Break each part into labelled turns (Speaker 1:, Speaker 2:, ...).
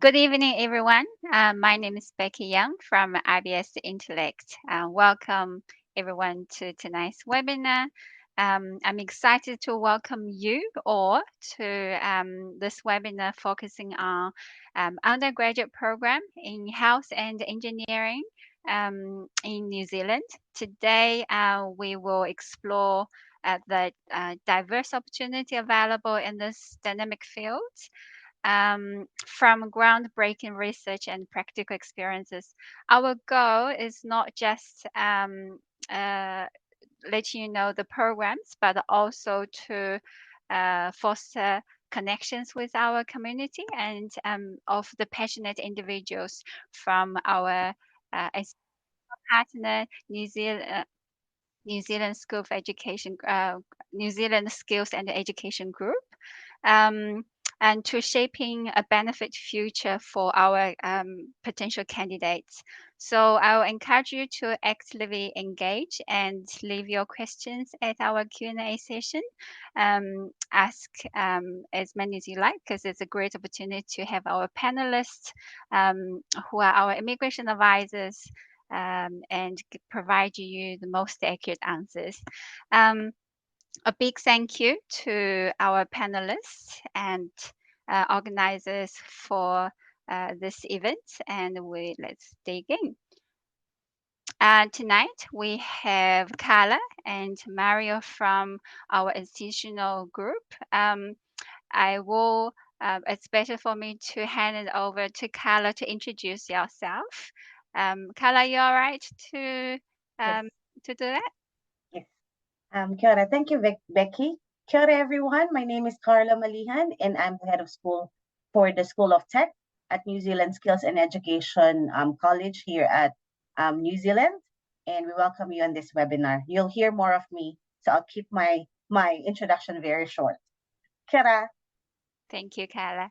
Speaker 1: Good evening, everyone. My name is Becky Young from IBS Intellect. Welcome, everyone, to tonight's webinar. I'm excited to welcome you all to this webinar focusing on undergraduate program in health and engineering in New Zealand. Today, we will explore the diverse opportunity available in this dynamic field from groundbreaking research and practical experiences. Our goal is not just let you know the programs, but also to foster connections with our community and of the passionate individuals from our partner, New Zealand School of Education, New Zealand Skills and Education Group, um, and to shaping a benefit future for our potential candidates. So I will encourage you to actively engage and leave your questions at our Q&A session. Ask as many as you like, because it's a great opportunity to have our panelists who are our immigration advisors and provide you the most accurate answers. A big thank you to our panelists and organizers for this event, and let's dig in. Tonight we have Carla and Mario from our institutional group. I will. It's better for me to hand it over to Carla to introduce yourself. Carla, you all right to
Speaker 2: Yes,
Speaker 1: do that?
Speaker 2: yes. Kia ora. Thank you, Becky. Kia ora, everyone. My name is Carla Malihan, and I'm the head of school for the School of Tech at New Zealand Skills and Education College here at New Zealand. And we welcome you on this webinar. You'll hear more of me, so I'll keep my introduction very short. Kia ora.
Speaker 1: Thank you, Carla.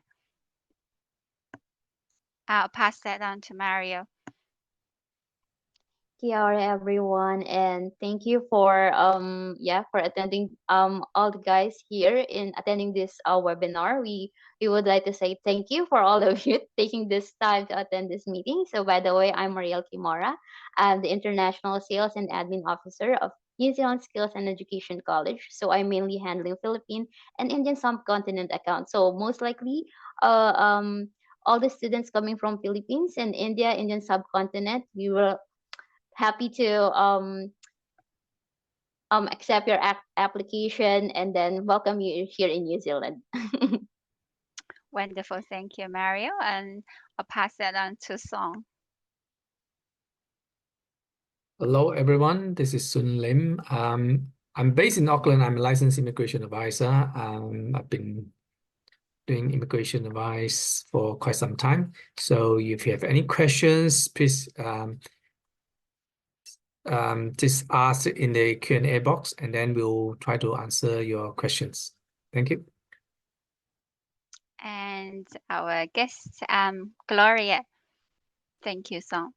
Speaker 1: I'll pass that on to Mario.
Speaker 3: Kia ora everyone, and thank you for for attending all the guys here in attending this webinar. We would like to say thank you for all of you taking this time to attend this meeting. So by the way, I'm Mariel Kimora. I'm the International Sales and Admin Officer of New Zealand Skills and Education College. So I'm mainly handling Philippine and Indian subcontinent accounts. So most likely all the students coming from Philippines and Indian subcontinent, we will happy to accept your application and then welcome you here in New Zealand.
Speaker 1: Wonderful. Thank you, Mario. And I'll pass that on to Song.
Speaker 4: Hello, everyone. This is Sun Lim. I'm based in Auckland. I'm a licensed immigration advisor. I've been doing immigration advice for quite some time. So if you have any questions, please just ask in the Q&A box, and then we'll try to answer your questions. Thank you.
Speaker 1: And our guest, Gloria. Thank you, Song.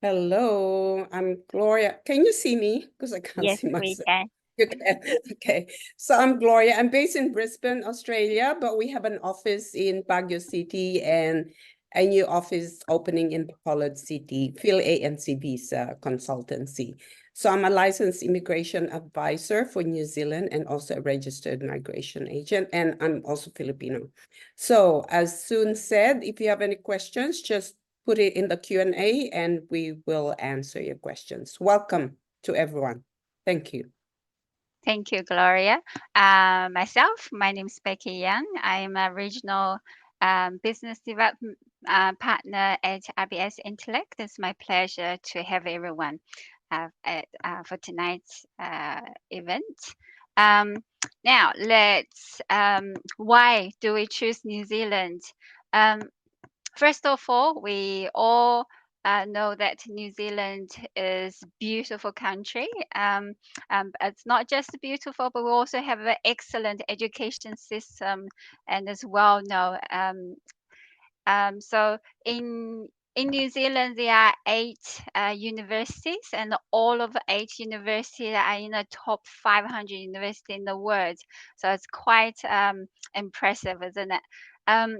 Speaker 5: Hello, I'm Gloria. Can you see me? Because I can't
Speaker 1: Yes,
Speaker 5: see
Speaker 1: we
Speaker 5: myself.
Speaker 1: can.
Speaker 5: You can. Okay. So I'm Gloria. I'm based in Brisbane, Australia, but we have an office in Baguio City and a new office opening in Bacolod City, Phil ANC Visa Consultancy. So I'm a licensed immigration advisor for New Zealand and also a registered migration agent, and I'm also Filipino. So as Sun said, if you have any questions, just put it in the Q&A and we will answer your questions. Welcome to everyone. Thank you.
Speaker 1: Thank you, Gloria. Myself, my name is Becky Young. I'm a regional business development partner at IBS Intellect. It's my pleasure to have everyone for tonight's event. Now, why do we choose New Zealand? First of all, we all know that New Zealand is a beautiful country. It's not just beautiful, but we also have an excellent education system, and as well know. So in New Zealand, there are 8 universities, and all of 8 universities are in the top 500 universities in the world. So it's quite impressive, isn't it?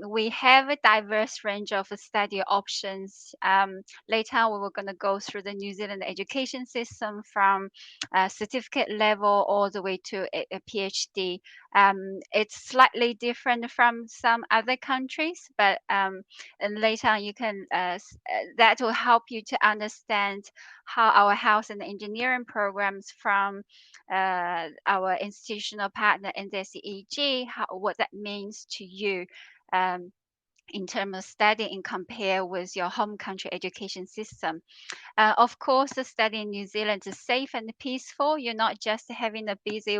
Speaker 1: We have a diverse range of study options. Later on, we were going to go through the New Zealand education system from certificate level all the way to a PhD. It's slightly different from some other countries, but and later on you can that will help you to understand how our health and engineering programs from our institutional partner NZSEG, what that means to you um, in terms of studying compare with your home country education system. Of course, the study in New Zealand is safe and peaceful. You're not just having a busy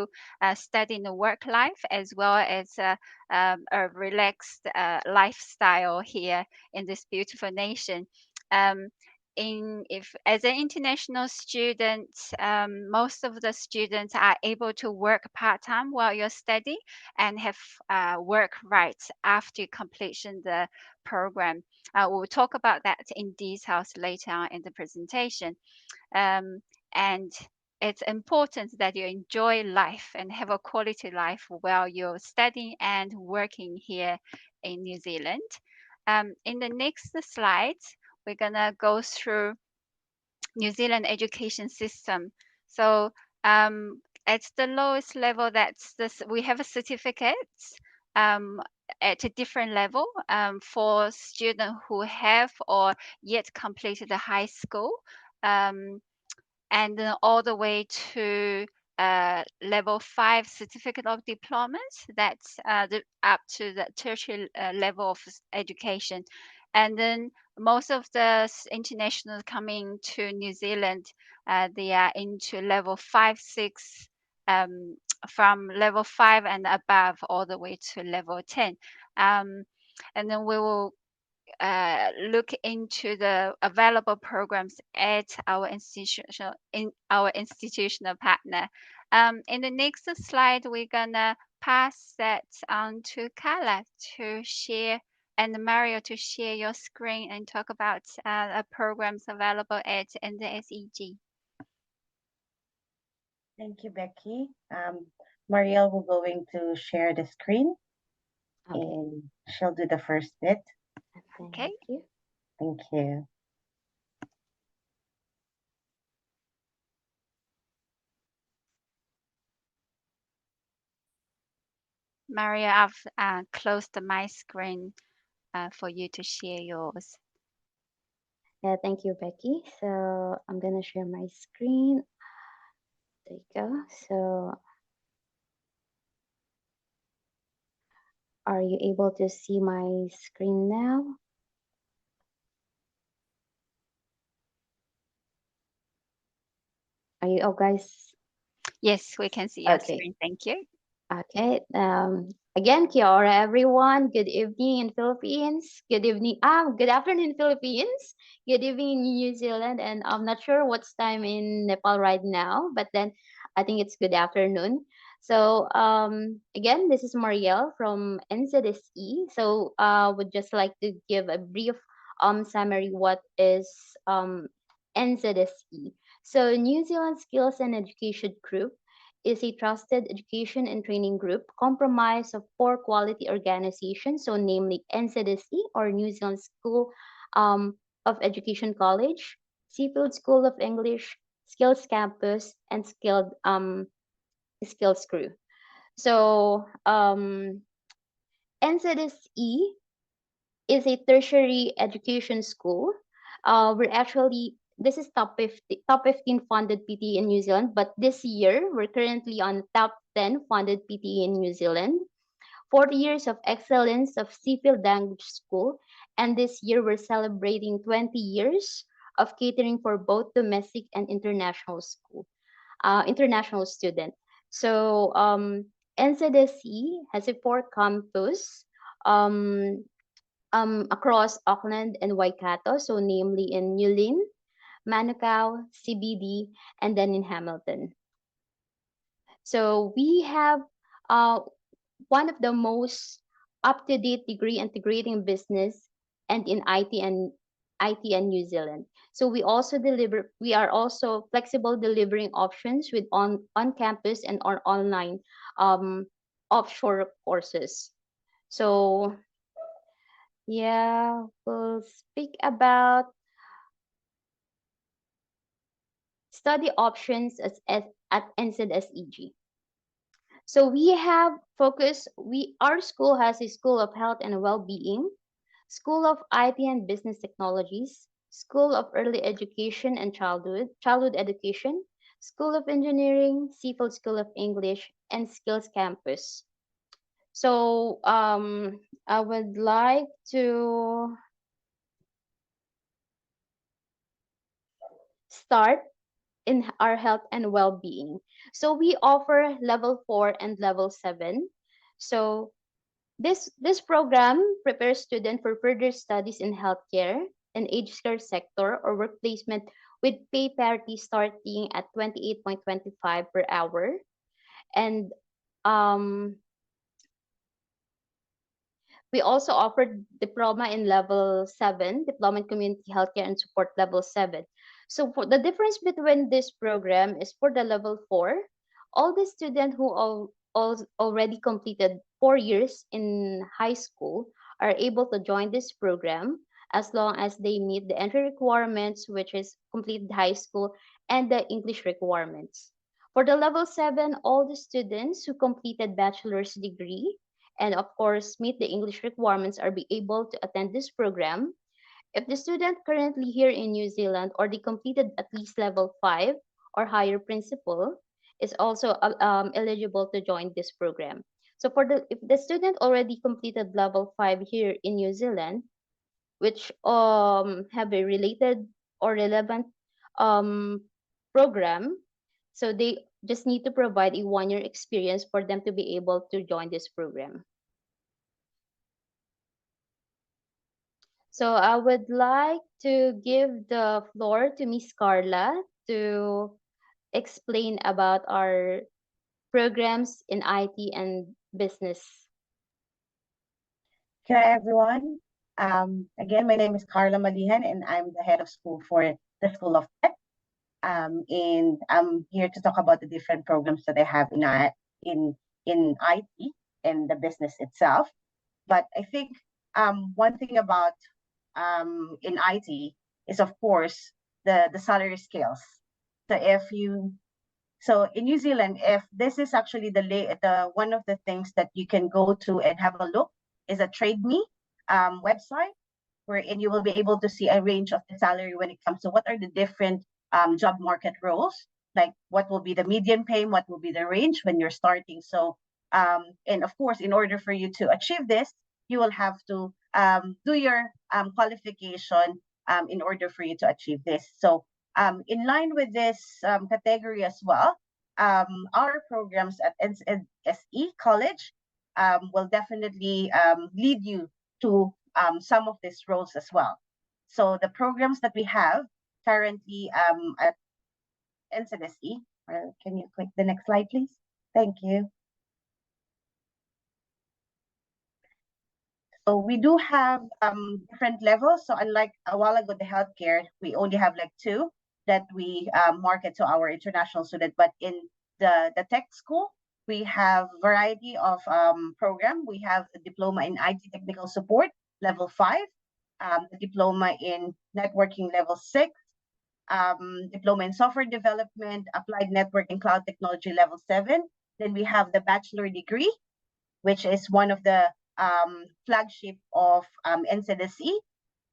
Speaker 1: study in the work life, as well as a relaxed lifestyle here in this beautiful nation. Um, if as an international student, most of the students are able to work part time while you're studying and have work rights after completion the program. We'll talk about that in details later on in the presentation. Um, and it's important that you enjoy life and have a quality life while you're studying and working here in New Zealand. In the next slides, we're gonna go through New Zealand education system. So at the lowest level, that's this. We have a certificates um, at a different level for students who have or yet completed the high school. Um, and then all the way to level 5 certificate of diplomas. That's up to the tertiary level of education. And then most of the internationals coming to New Zealand, they are into level 5, 6, um, from level 5 and above all the way to level 10. And then we will look into the available programs at our institutional partner. In the next slide, we're gonna pass that on to Carla to share and Mario to share your screen and talk about the programs available at NZSEG.
Speaker 2: Thank you, Becky. Marielle will going to share the screen
Speaker 3: Okay.
Speaker 2: and she'll do the first bit.
Speaker 1: Okay.
Speaker 3: Thank you.
Speaker 2: Thank you.
Speaker 1: Mario, I've closed my screen for you to share yours.
Speaker 3: Yeah, thank you, Becky. So I'm gonna share my screen. There you go. So are you able to see my screen now? Are you, oh guys?
Speaker 1: Yes, we can see your
Speaker 3: Okay.
Speaker 1: screen. Thank you.
Speaker 3: Okay. Again, kia ora, everyone. Good evening in Philippines. Good evening. Good afternoon, Philippines. Good evening in New Zealand. And I'm not sure what's time in Nepal right now, but then I think it's good afternoon. So again, this is Marielle from NZSE. So would just like to give a brief summary what is NZSE. So New Zealand Skills and Education Group is a trusted education and training group comprised of four quality organizations, so namely NZSE or New Zealand School of Education College, Seafield School of English, Skills Campus, and Skills Crew. So NZSE is a tertiary education school. We're actually this is top 15 funded PTE in New Zealand, but this year we're currently on top 10 funded PTE in New Zealand. 40 years of excellence of Seafield Language School, and this year we're celebrating 20 years of catering for both domestic and international student. So NZSE has a four campus. Um, across Auckland and Waikato, so namely in New Lynn, Manukau, CBD, and then in Hamilton. So we have uh, one of the most up-to-date degree integrating business and in IT and New Zealand. So we are also flexible delivering options with on-campus and or online offshore courses. So Yeah, we'll speak about study options at NZSEG. So we have focus. Our school has a School of Health and Well-being, School of IT and Business Technologies, School of Early Education and Childhood Education, School of Engineering, Seafood School of English, and Skills Campus. So I would like to start in our health and well-being. So we offer level 4 and level 7. So this program prepares students for further studies in healthcare and aged care sector or work placement with pay parity starting at 28.25 per hour. And um, we also offered diploma in level 7, diploma in community healthcare and support level 7. So for the difference between this program is for the level 4, all the students who already completed 4 years in high school are able to join this program as long as they meet the entry requirements, which is completed high school and the English requirements. For the level 7, all the students who completed bachelor's degree and of course meet the English requirements are be able to attend this program. If the student currently here in New Zealand or they completed at least level 5 or higher principal is also eligible to join this program. So for the if the student already completed level 5 here in New Zealand, which have a related or relevant um, program, so they just need to provide a 1 year experience for them to be able to join this program. So I would like to give the floor to Miss Carla to explain about our programs in IT and business.
Speaker 2: Hi, everyone. Again, my name is Carla Malihan, and I'm the head of school for the School of Tech. And I'm here to talk about the different programs that I have in IT and the business itself. But I think one thing about in IT is, of course, the salary scales. So if you so in New Zealand, if this is actually the one of the things that you can go to and have a look is a Trade Me website, wherein you will be able to see a range of the salary when it comes to what are the different job market roles, like what will be the median pay, what will be the range when you're starting. So, and of course, in order for you to achieve this, you will have to do your qualification in order for you to achieve this. So, in line with this category as well, our programs at NZSE College will definitely lead you to some of these roles as well. So the programs that we have currently at NZSE, can you click the next slide, please? Thank you. So we do have different levels. So unlike a while ago, the healthcare, we only have like 2 that we market to our international student. But in the tech school, we have variety of program. We have the diploma in IT technical support, level 5, the diploma in networking, level 6, diploma in software development, applied network and cloud technology, level 7. Then we have the bachelor degree, which is one of the flagship of NZSE.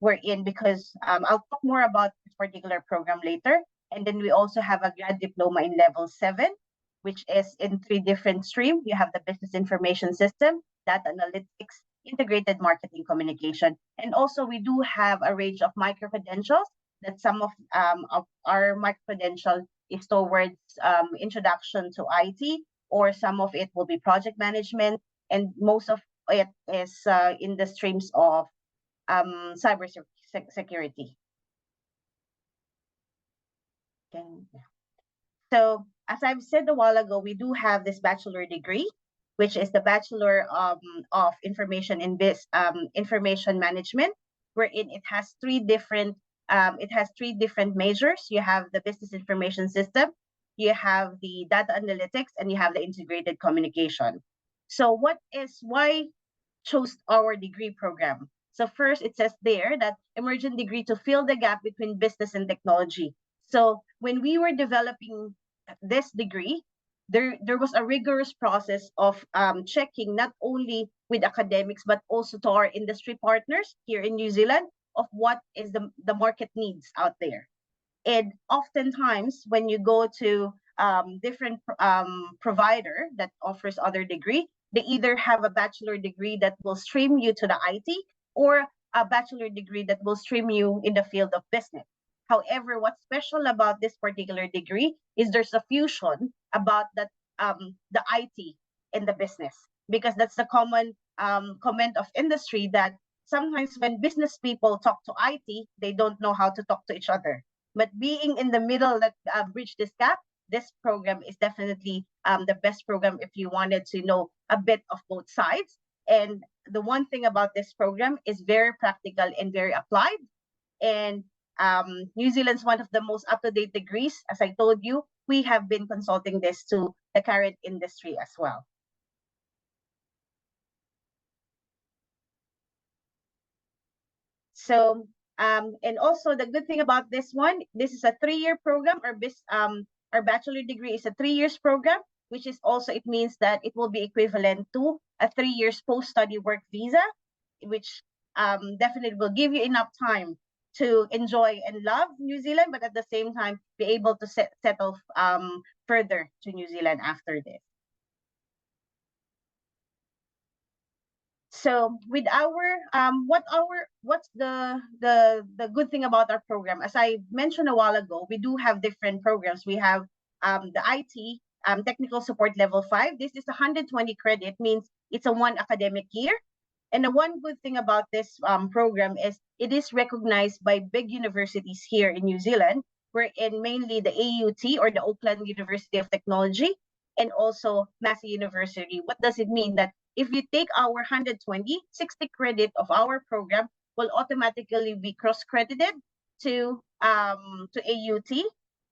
Speaker 2: We're in because I'll talk more about this particular program later. And then we also have a grad diploma in level 7, which is in 3 different streams. You have the business information system, data analytics, integrated marketing communication. And also we do have a range of micro-credentials that some of our micro-credential is towards introduction to IT, or some of it will be project management, and most of it is in the streams of cyber security. Okay. So as I've said a while ago, we do have this bachelor degree, which is the Bachelor of Information in Information Management, wherein it has 3 different majors. You have the business information system, you have the data analytics, and you have the integrated communication. So why chose our degree program? So first, it says there that emergent degree to fill the gap between business and technology. So when we were developing this degree, there was a rigorous process of checking not only with academics, but also to our industry partners here in New Zealand of what is the market needs out there. And oftentimes when you go to different provider that offers other degree, they either have a bachelor degree that will stream you to the IT or a bachelor degree that will stream you in the field of business. However, what's special about this particular degree is there's a fusion about that the IT and the business, because that's the common comment of industry that sometimes when business people talk to IT, they don't know how to talk to each other. But being in the middle that bridge this gap, this program is definitely the best program if you wanted to know a bit of both sides. And the one thing about this program is very practical and very applied. And New Zealand's one of the most up-to-date degrees. As I told you, we have been consulting this to the current industry as well. So, and also the good thing about this one, this is a 3-year program. Our bachelor degree is a 3 years program, which is also, it means that it will be equivalent to a 3 years post-study work visa, which definitely will give you enough time to enjoy and love New Zealand, but at the same time, be able to settle further to New Zealand after this. So with what's the good thing about our program? As I mentioned a while ago, we do have different programs. We have the IT technical support level 5. This is 120 credit, means it's a 1 academic year. And the one good thing about this program is it is recognized by big universities here in New Zealand, wherein mainly the AUT or the Auckland University of Technology and also Massey University. What does it mean? That if you take our 120, 60 credit of our program will automatically be cross-credited to AUT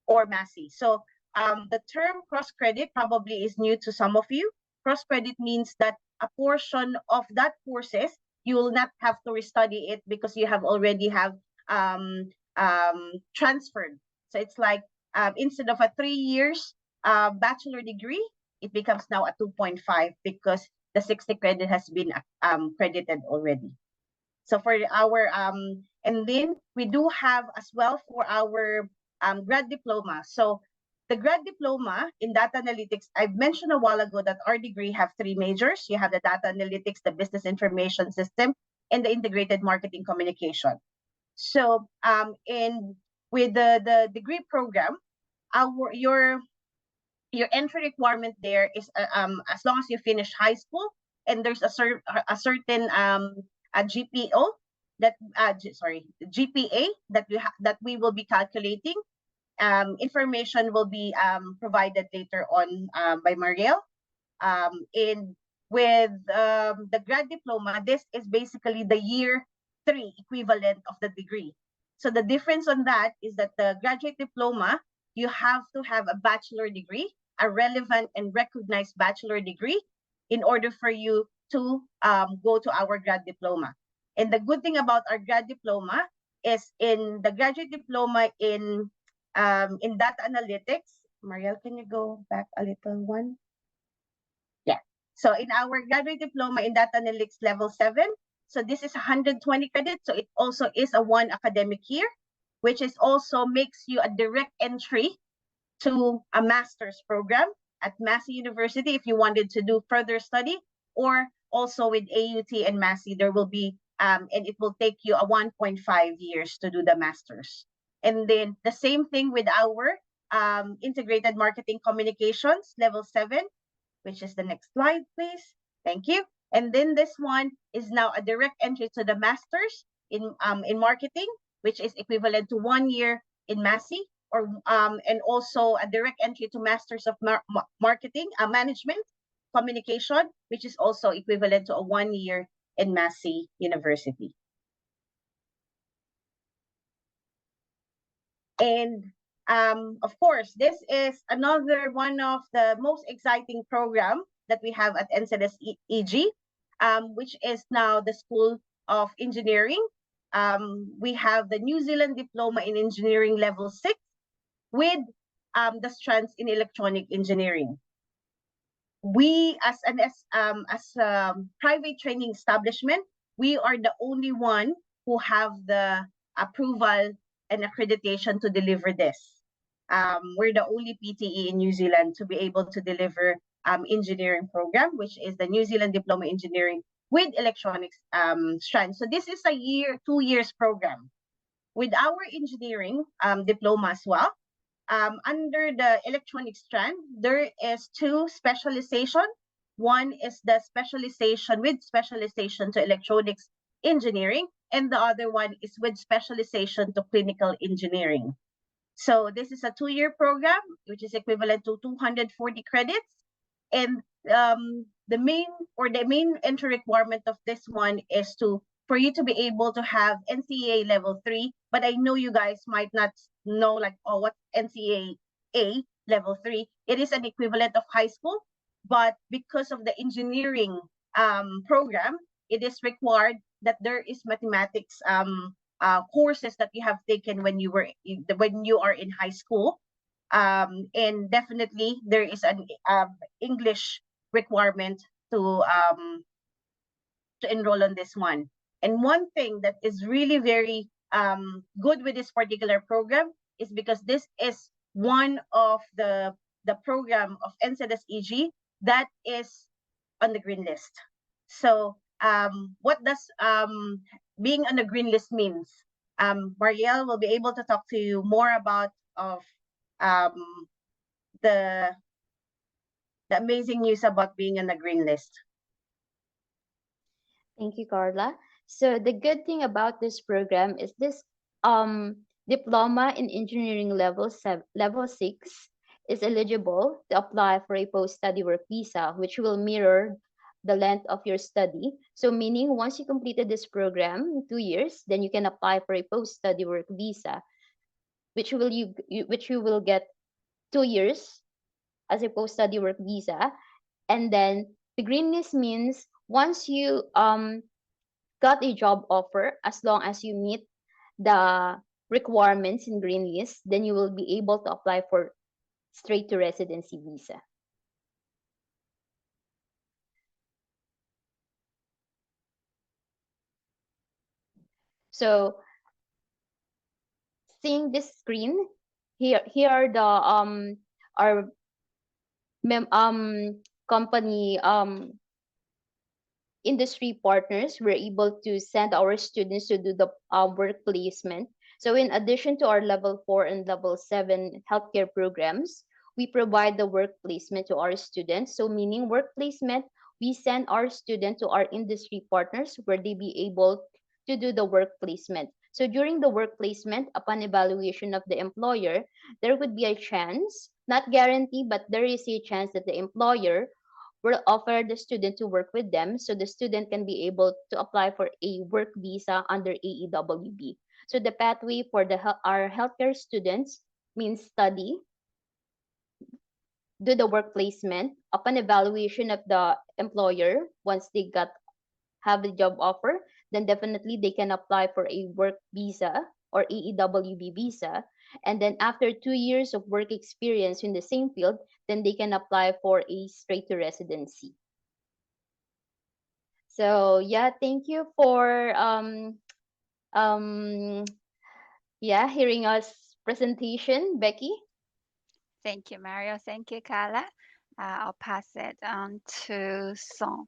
Speaker 2: or Massey. So the term cross-credit probably is new to some of you. Cross-credit means that a portion of that courses, you will not have to restudy it because you have already have transferred. So it's like instead of a 3 years bachelor degree, it becomes now a 2.5 because the 60 credit has been credited already. So for our and then we do have as well for our grad diploma. So the grad diploma in data analytics, I've mentioned a while ago that our degree have 3 majors. You have the data analytics, the business information system, and the integrated marketing communication. So with the degree program, your entry requirement there is as long as you finish high school and there's a certain a GPO that GPA that we will be calculating. Information will be provided later on by Marielle. And with the grad diploma, this is basically the year 3 equivalent of the degree. So the difference on that is that the graduate diploma, you have to have a bachelor degree, a relevant and recognized bachelor degree in order for you to go to our grad diploma. And the good thing about our grad diploma is in the graduate diploma in data analytics. Marielle, can you go back a little one? Yeah. So in our graduate diploma in data analytics level 7, so this is 120 credits. So it also is a 1 academic year, which is also makes you a direct entry to a master's program at Massey University if you wanted to do further study, or also with AUT and Massey, there will be, and it will take you a 1.5 years to do the master's. And then the same thing with our integrated marketing communications level 7, which is the next slide, please. Thank you. And then this one is now a direct entry to the master's in marketing, which is equivalent to 1 year in Massey, or and also a direct entry to Masters of Marketing Management Communication, which is also equivalent to a 1 year in Massey University. And of course, this is another one of the most exciting program that we have at NZSEG, which is now the School of Engineering, we have the New Zealand Diploma in Engineering Level 6 with the strands in Electronic Engineering. We, as a private training establishment, we are the only one who have the approval and accreditation to deliver this. We're the only PTE in New Zealand to be able to deliver engineering program, which is the New Zealand Diploma Engineering with Electronics strand. So this is a 2 years program. With our engineering diploma as well, under the electronic strand, there is 2 specialization. One is the specialization with specialization to electronics engineering, and the other one is with specialization to clinical engineering. So this is a 2-year program, which is equivalent to 240 credits. And the main entry requirement of this one is for you to be able to have NCEA level 3. But I know you guys might not know what NCEA level 3. It is an equivalent of high school, but because of the engineering program, it is required that there is mathematics courses that you have taken when you are in high school. And definitely there is an English requirement to enroll on this one. And one thing that is really very good with this particular program is because this is one of the program of NZSEG that is on the green list. So what does being on the green list means? Marielle will be able to talk to you more about the amazing news about being on the green list.
Speaker 3: Thank you, Carla. So the good thing about this program is this diploma in engineering level 6 is eligible to apply for a post-study work visa, which will mirror the length of your study. So meaning once you completed this program, 2 years, then you can apply for a post-study work visa, which you will get 2 years as a post-study work visa. And then the green list means once you got a job offer, as long as you meet the requirements in green list, then you will be able to apply for straight to residency visa. So seeing this screen, here are the our company industry partners. We're able to send our students to do the work placement. So in addition to our level 4 and level 7 healthcare programs, we provide the work placement to our students. So meaning work placement, we send our students to our industry partners where they be able to do the work placement. So during the work placement, upon evaluation of the employer, there would be a chance, not guarantee, but there is a chance that the employer will offer the student to work with them, so the student can be able to apply for a work visa under AEWB. So the pathway for our healthcare students means study, do the work placement. Upon evaluation of the employer, once they have the job offer, then definitely they can apply for a work visa or AEWB visa. And then after 2 years of work experience in the same field, then they can apply for a straight to residency. So yeah, thank you for hearing us presentation, Becky.
Speaker 1: Thank you, Mario. Thank you, Carla. I'll pass it on to Song.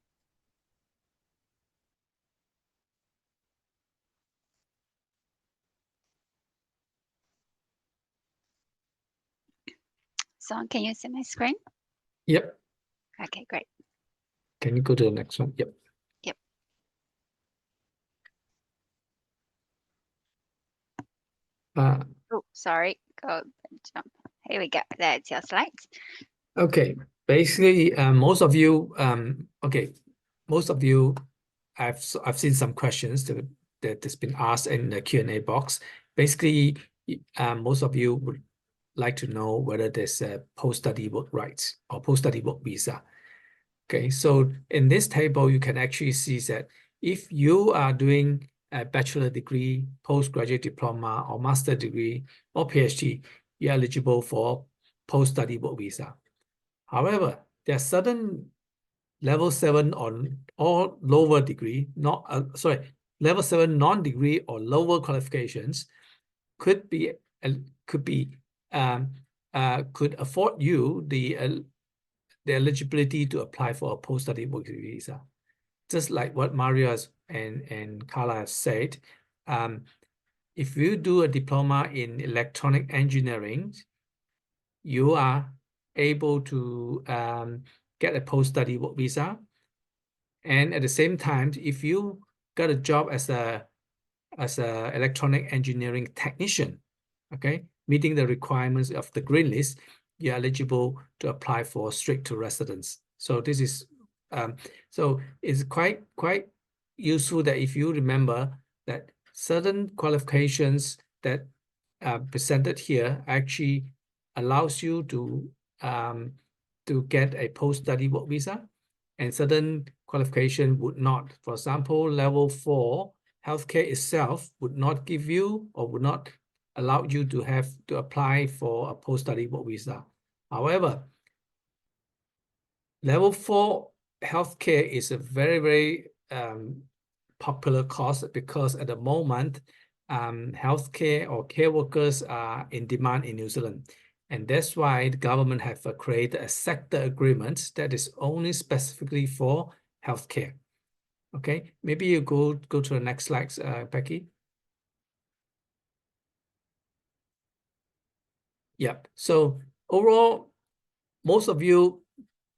Speaker 1: Song, can you see my screen?
Speaker 4: Yep.
Speaker 1: Okay, great.
Speaker 4: Can you go to the next one? Yep.
Speaker 1: Yep. Oh, sorry. Go jump. Here we go. That's your slides.
Speaker 4: Okay. Basically, most of you, I've seen some questions that has been asked in the Q&A box. Basically, most of you would like to know whether there's a post-study work rights or post-study work visa. Okay, so in this table, you can actually see that if you are doing a bachelor degree, postgraduate diploma, or master degree, or PhD, you're eligible for post-study work visa. However, there are certain level 7 or lower degree, level 7 non-degree or lower qualifications could afford you the eligibility to apply for a post-study work visa. Just like what Maria and Carla have said, if you do a diploma in electronic engineering, you are able to get a post-study work visa. And at the same time, if you got a job as a electronic engineering technician, okay, meeting the requirements of the green list, you're eligible to apply for straight to residence. So this is so it's quite useful that if you remember that certain qualifications that are presented here actually allows you to get a post-study work visa, and certain qualification would not. For example, level 4 healthcare itself would not give you or would not allow you to have to apply for a post-study work visa. However, level 4 healthcare is a very popular course because at the moment, healthcare or care workers are in demand in New Zealand. And that's why the government have created a sector agreement that is only specifically for healthcare. Okay, maybe you go to the next slide, Becky. Yeah, so overall, most of you,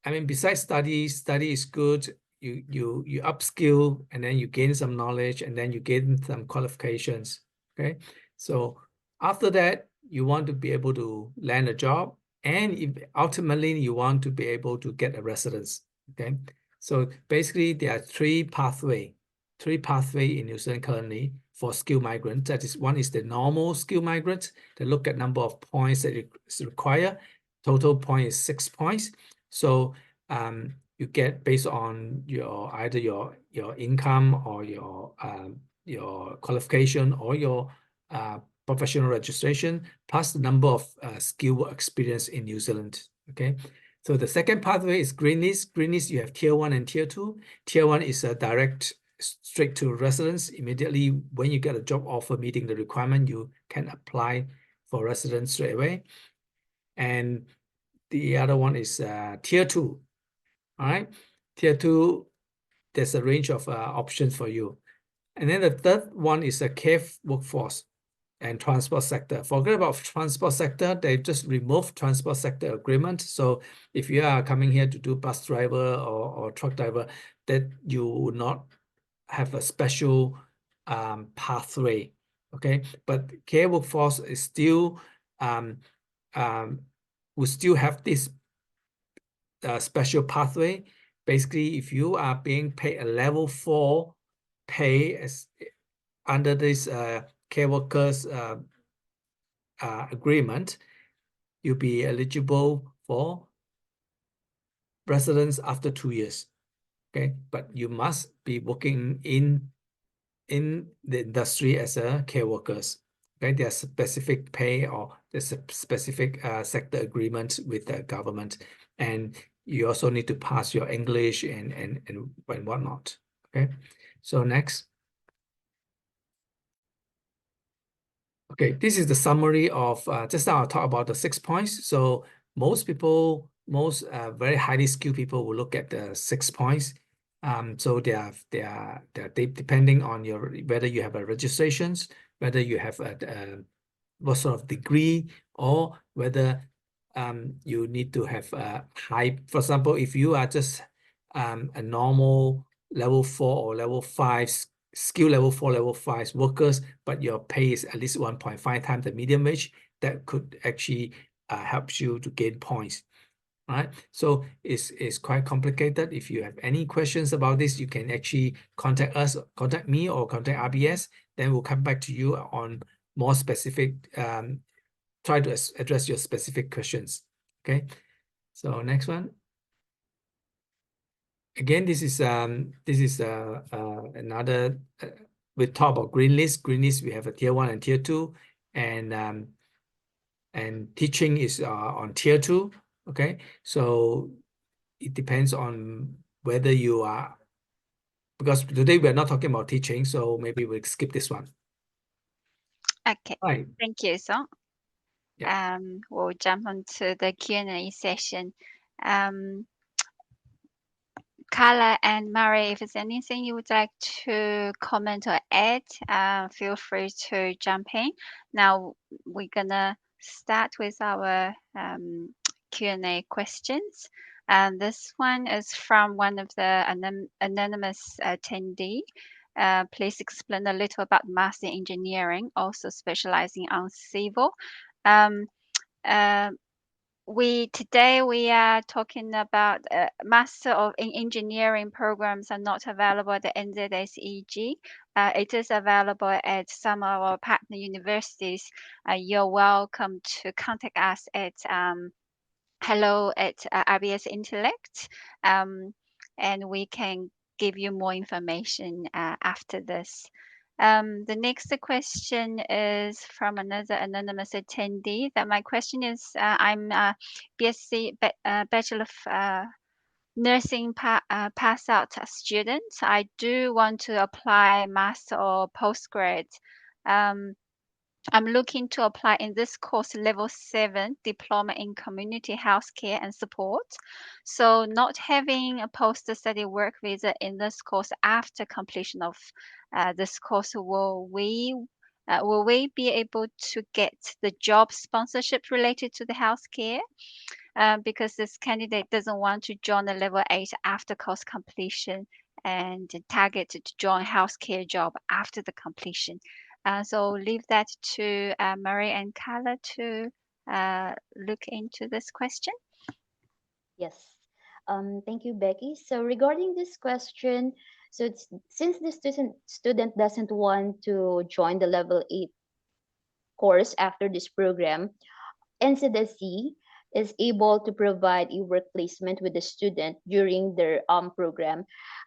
Speaker 4: I mean, besides study is good. You upskill and then you gain some knowledge and then you gain some qualifications. Okay, so after that, you want to be able to land a job, and if ultimately you want to be able to get a residence. Okay, so basically there are three pathway in New Zealand currently for skilled migrant. That is, one is the normal skilled migrant. They look at number of points that is required. Total point is 6 points. So you get based on either your income or your qualification or your professional registration plus the number of skill work experience in New Zealand. Okay, so the second pathway is green list. Green list, you have tier 1 and tier 2. Tier 1 is a direct straight to residence. Immediately when you get a job offer meeting the requirement, you can apply for residence straight away. And the other one is tier 2. All right, tier 2, there's a range of options for you. And then the third one is a care workforce and transport sector. Forget about transport sector. They just removed transport sector agreement. So if you are coming here to do bus driver or truck driver, that you would not have a special pathway. Okay, but care workforce is still will still have this special pathway. Basically, if you are being paid a level 4 pay as under this care workers agreement, you'll be eligible for residence after 2 years. Okay, but you must be working in the industry as a care workers. Okay, there's specific pay or there's a specific sector agreement with the government, and you also need to pass your English and whatnot. Okay, so next. Okay, this is the summary of just now I'll talk about the 6 points. So most people, very highly skilled people will look at the 6 points. So they are depending on whether you have a registrations, whether you have a what sort of degree, or whether you need to have a high. For example, if you are just a normal level 4 or level 5 skill level 4, level 5 workers, but your pay is at least 1.5 times the median wage, that could actually help you to gain points. All right, so it's quite complicated. If you have any questions about this, you can actually contact us, contact me, or contact RBS. Then we'll come back to you on more specific, try to address your specific questions. Okay, so next one. again, this is another. We talk about green list. Green list, we have a tier 1 and tier 2, and teaching is on tier 2. Okay, so it depends on whether you are, because today we are not talking about teaching, so maybe we'll skip this one.
Speaker 1: Okay,
Speaker 4: Right.
Speaker 1: thank you, Song.
Speaker 4: Yeah.
Speaker 1: We'll jump onto the Q&A session. Carla and Mary, if there's anything you would like to comment or add, feel free to jump in. Now we're gonna start with our Q&A questions. And this one is from one of the anonymous attendee. Please explain a little about Master in Engineering, also specializing on civil. Today we are talking about Master of Engineering programs are not available at the NZSEG. It is available at some of our partner universities. You're welcome to contact us at hello@RBS Intellect, and we can give you more information after this. The next question is from another anonymous attendee. That my question is, I'm a BSc Bachelor of Nursing pass out student. I do want to apply master or postgrad. I'm looking to apply in this course level 7 diploma in community healthcare and support. So not having a post-study work visa in this course after completion of this course, will we be able to get the job sponsorship related to the healthcare? Because this candidate doesn't want to join the level 8 after course completion and target to join healthcare job after the completion. So leave that to Murray and Carla to look into this question.
Speaker 3: Yes. Thank you, Becky. So regarding this question, since the student doesn't want to join the level 8 course after this program, NZSE is able to provide a work placement with the student during their program,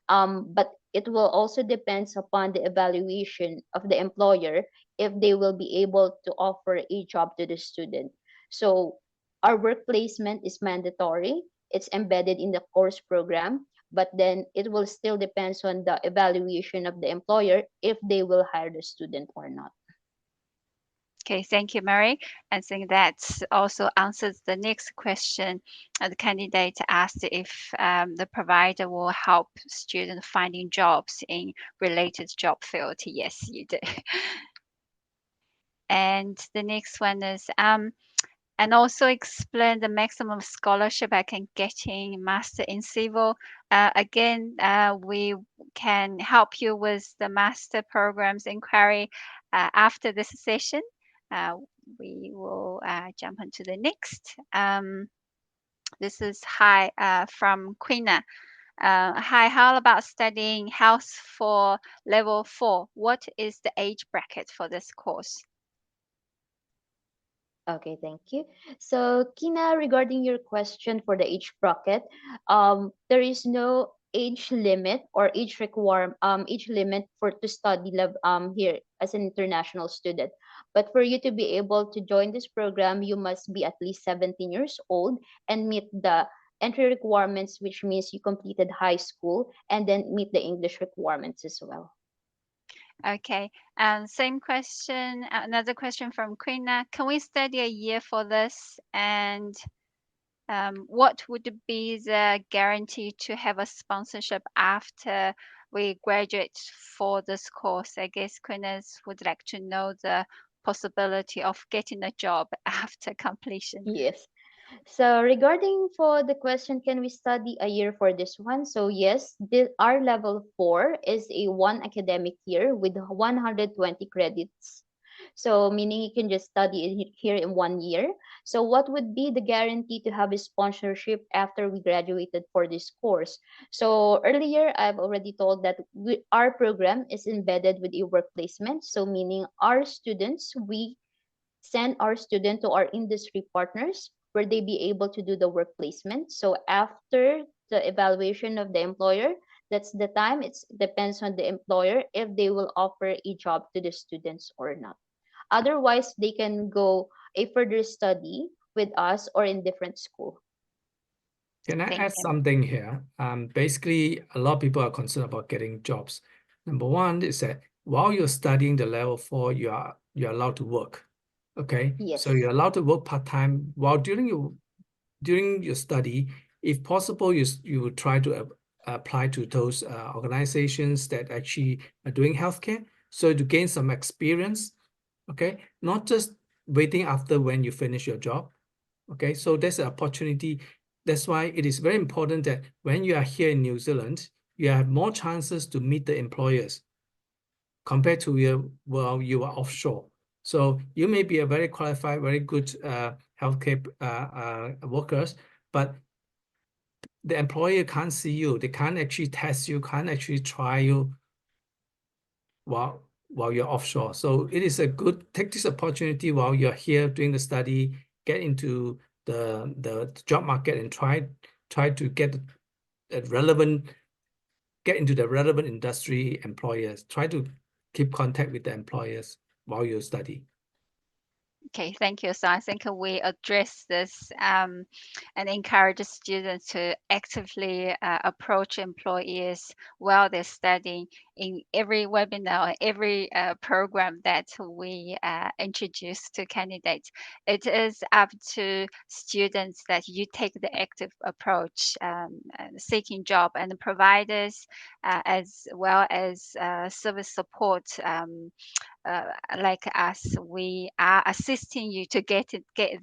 Speaker 3: but it will also depends upon the evaluation of the employer if they will be able to offer a job to the student. So our work placement is mandatory. It's embedded in the course program, but then it will still depends on the evaluation of the employer if they will hire the student or not.
Speaker 1: Okay, thank you, Mary. I think that also answers the next question. The candidate asked if the provider will help students finding jobs in related job field. Yes, you do. And the next one is, and also explain the maximum scholarship I can get in Master in Civil. Again, we can help you with the master programs inquiry after this session. We will jump into the next. This is hi from Quina. Hi, how about studying health for level 4? What is the age bracket for this course?
Speaker 3: Okay, thank you. So, Kina, regarding your question for the age bracket, there is no age limit or age limit for to study here as an international student. But for you to be able to join this program, you must be at least 17 years old and meet the entry requirements, which means you completed high school and then meet the English requirements as well.
Speaker 1: Okay, and same question, another question from Quina. Can we study a year for this? And what would be the guarantee to have a sponsorship after we graduate for this course? I guess Quina would like to know the possibility of getting a job after completion.
Speaker 3: Yes. So regarding for the question, can we study a year for this one? So yes, our level 4 is a one academic year with 120 credits. So meaning you can just study here in 1 year. So what would be the guarantee to have a sponsorship after we graduated for this course? So earlier I've already told that our program is embedded with a work placement. So meaning our students, we send our student to our industry partners where they be able to do the work placement. So after the evaluation of the employer. That's the time. It depends on the employer if they will offer a job to the students or not. Otherwise, they can go a further study with us or in different school.
Speaker 4: Can I
Speaker 1: Thank
Speaker 4: add
Speaker 1: you.
Speaker 4: something here? Basically, a lot of people are concerned about getting jobs. Number one is that while you're studying the level 4, you're allowed to work. Okay,
Speaker 3: Yes.
Speaker 4: so you're allowed to work part-time while during your study. If possible, you would try to apply to those organizations that actually are doing healthcare, so to gain some experience. Okay, not just waiting after when you finish your job. Okay, so there's an opportunity. That's why it is very important that when you are here in New Zealand, you have more chances to meet the employers compared to while you are offshore. So you may be a very qualified, very good healthcare workers, but the employer can't see you. They can't actually test you, can't actually try you while you're offshore. So it is a good, take this opportunity while you're here doing the study, get into the job market and try to get into the relevant industry employers. Try to keep contact with the employers while you study.
Speaker 1: Okay, thank you. So I think we address this and encourage students to actively approach employers while they're studying in every webinar, every program that we introduce to candidates. It is up to students that you take the active approach seeking job, and providers as well as service support like us, we are assisting you to get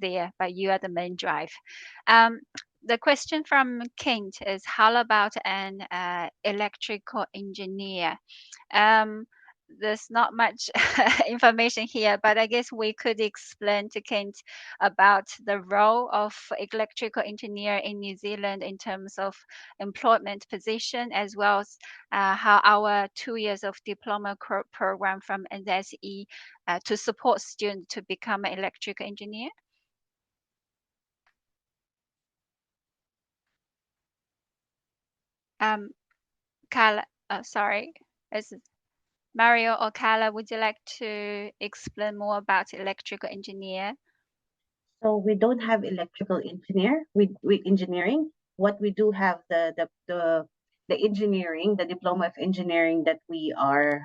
Speaker 1: there, but you are the main drive. The question from Kent is, how about an electrical engineer? Um, there's not much information here, but I guess we could explain to Kent about the role of electrical engineer in New Zealand in terms of employment position, as well as how our 2 years of diploma program from NZSE to support students to become an electrical engineer. Carla, sorry, is Mario or Carla, would you like to explain more about electrical engineer?
Speaker 2: So we don't have electrical engineer with engineering. What we do have the engineering, the diploma of engineering that we are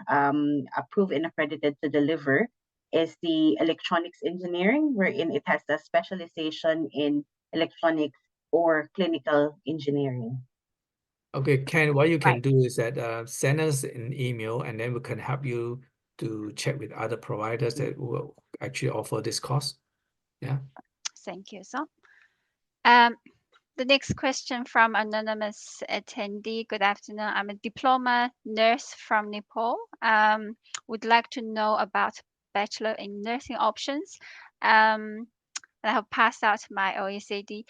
Speaker 2: approved and accredited to deliver is the electronics engineering, wherein it has a specialization in electronics or clinical engineering.
Speaker 4: Okay, Ken, what you can
Speaker 1: Right.
Speaker 4: do is that send us an email, and then we can help you to check with other providers that will actually offer this course. Yeah.
Speaker 1: Thank you. So, the next question from anonymous attendee. Good afternoon. I'm a diploma nurse from Nepal. Would like to know about bachelor in nursing options. I have passed out my OECD.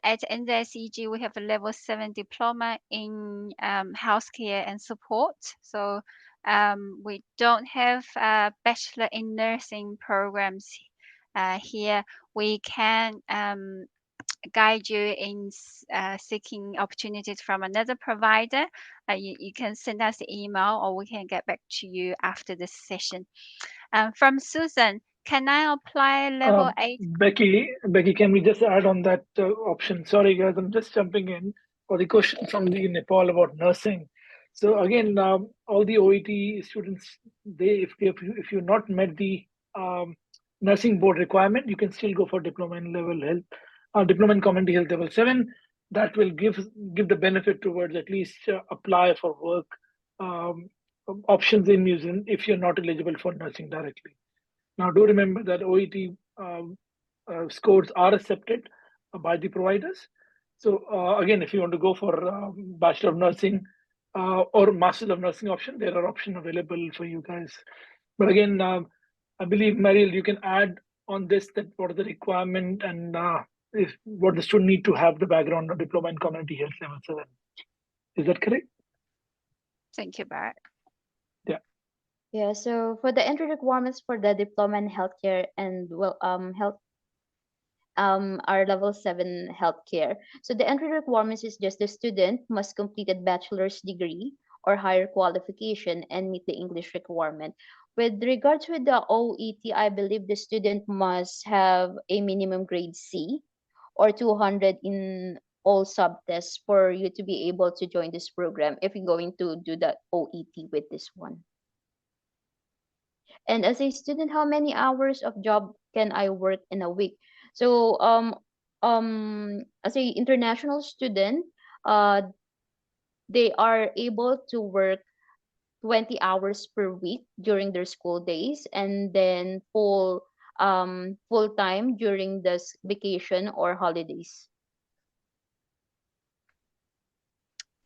Speaker 1: At NZSEG we have a level 7 diploma in healthcare and support. So we don't have bachelor in nursing programs here. We can guide you in seeking opportunities from another provider. You can send us an email, or we can get back to you after this session. From Susan, can I apply level 8?
Speaker 6: Becky, can we just add on that option? Sorry, guys, I'm just jumping in for the question from the Nepal about nursing. So again, all the OET students, if you not met the nursing board requirement, you can still go for diploma in level health, diploma in community health level 7. That will give the benefit towards at least apply for work options in New Zealand if you're not eligible for nursing directly. Now, do remember that OET scores are accepted by the providers. So again, if you want to go for Bachelor of Nursing or Master of Nursing option, there are options available for you guys. But again, I believe, Mariel, you can add on this that what are the requirement and if what the student need to have the background of diploma in community health level 7. Is that correct?
Speaker 1: Thank you, Bart.
Speaker 6: Yeah.
Speaker 3: Yeah, so for the entry requirements for the diploma in healthcare and health our level 7 healthcare. So the entry requirements is just the student must complete a bachelor's degree or higher qualification and meet the English requirement. With regards with the OET, I believe the student must have a minimum grade C or 200 in all subtests for you to be able to join this program if you're going to do the OET with this one. And as a student, how many hours of job can I work in a week? So as a international student, uh they are able to work 20 hours per week during their school days, and then full time during this vacation or holidays.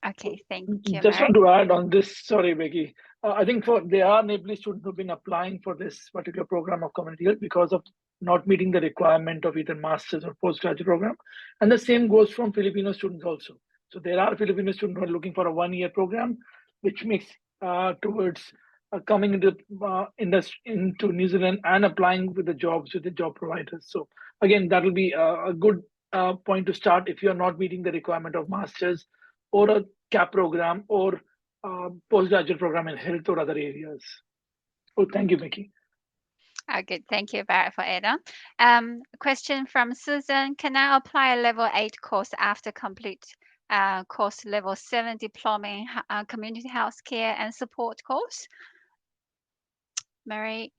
Speaker 1: Okay, thank you,
Speaker 6: Just
Speaker 1: Mary.
Speaker 6: want to add on this, sorry, Becky. I think there are Nepali students who've been applying for this particular program of community health because of not meeting the requirement of either master's or postgraduate program. And the same goes from Filipino students also. So there are Filipino students who are looking for a 1-year program, which makes towards coming into New Zealand and applying with the jobs with the job providers. So again, that will be a good point to start if you are not meeting the requirement of masters or a CAP program or postgraduate program in health or other areas. Oh, thank you, Mickey.
Speaker 1: Good. Thank you, Barrett, for Adam. Question from Susan. Can I apply a level 8 course after complete course level 7 diploma in community healthcare and support course? Mary?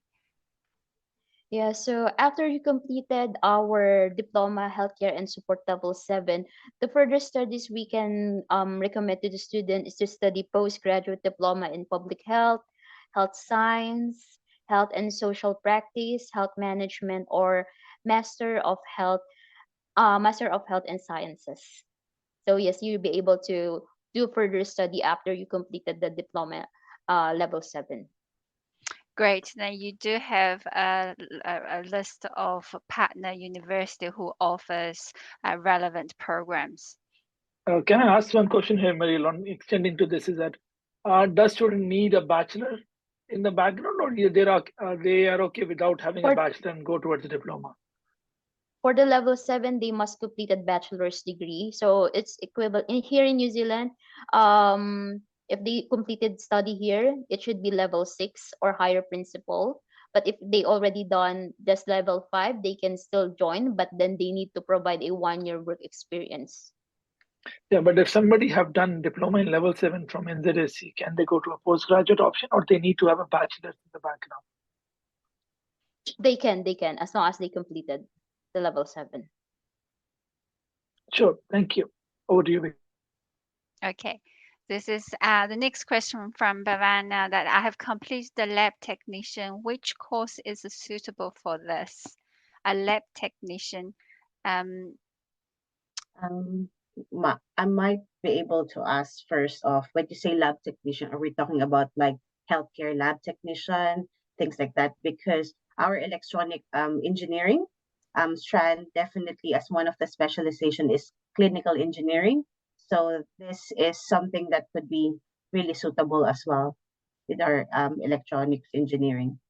Speaker 3: Yeah, so after you completed our diploma healthcare and support level 7, the further studies we can recommend to the student is to study postgraduate diploma in public health, health science, health and social practice, health management, or master of health and sciences. So yes, you'll be able to do further study after you completed the diploma level 7.
Speaker 1: Great. Then you do have a list of partner university who offers relevant programs.
Speaker 6: Can I ask one question here, Marilyn? Extending to this is that does student need a bachelor in the background, or they are okay without having a
Speaker 3: For
Speaker 6: bachelor and go towards the diploma?
Speaker 3: For the level 7, they must complete a bachelor's degree. So it's equivalent here in New Zealand. If they completed study here, it should be level 6 or higher principal. But if they already done this level 5, they can still join, but then they need to provide a 1-year work experience.
Speaker 6: Yeah, but if somebody have done diploma in level 7 from NZSEG, can they go to a postgraduate option, or they need to have a bachelor's in the background?
Speaker 3: They can, as long as they completed the level 7.
Speaker 6: Sure, thank you. Over to you, Vicky.
Speaker 1: Okay. This is the next question from Bhavana that I have completed the lab technician. Which course is suitable for this? A lab technician.
Speaker 2: Um, I might be able to ask first off, when you say lab technician, are we talking about like healthcare lab technician, things like that? Because our electronic engineering strand definitely as one of the specialization is clinical engineering. So this is something that could be really suitable as well with our electronics engineering.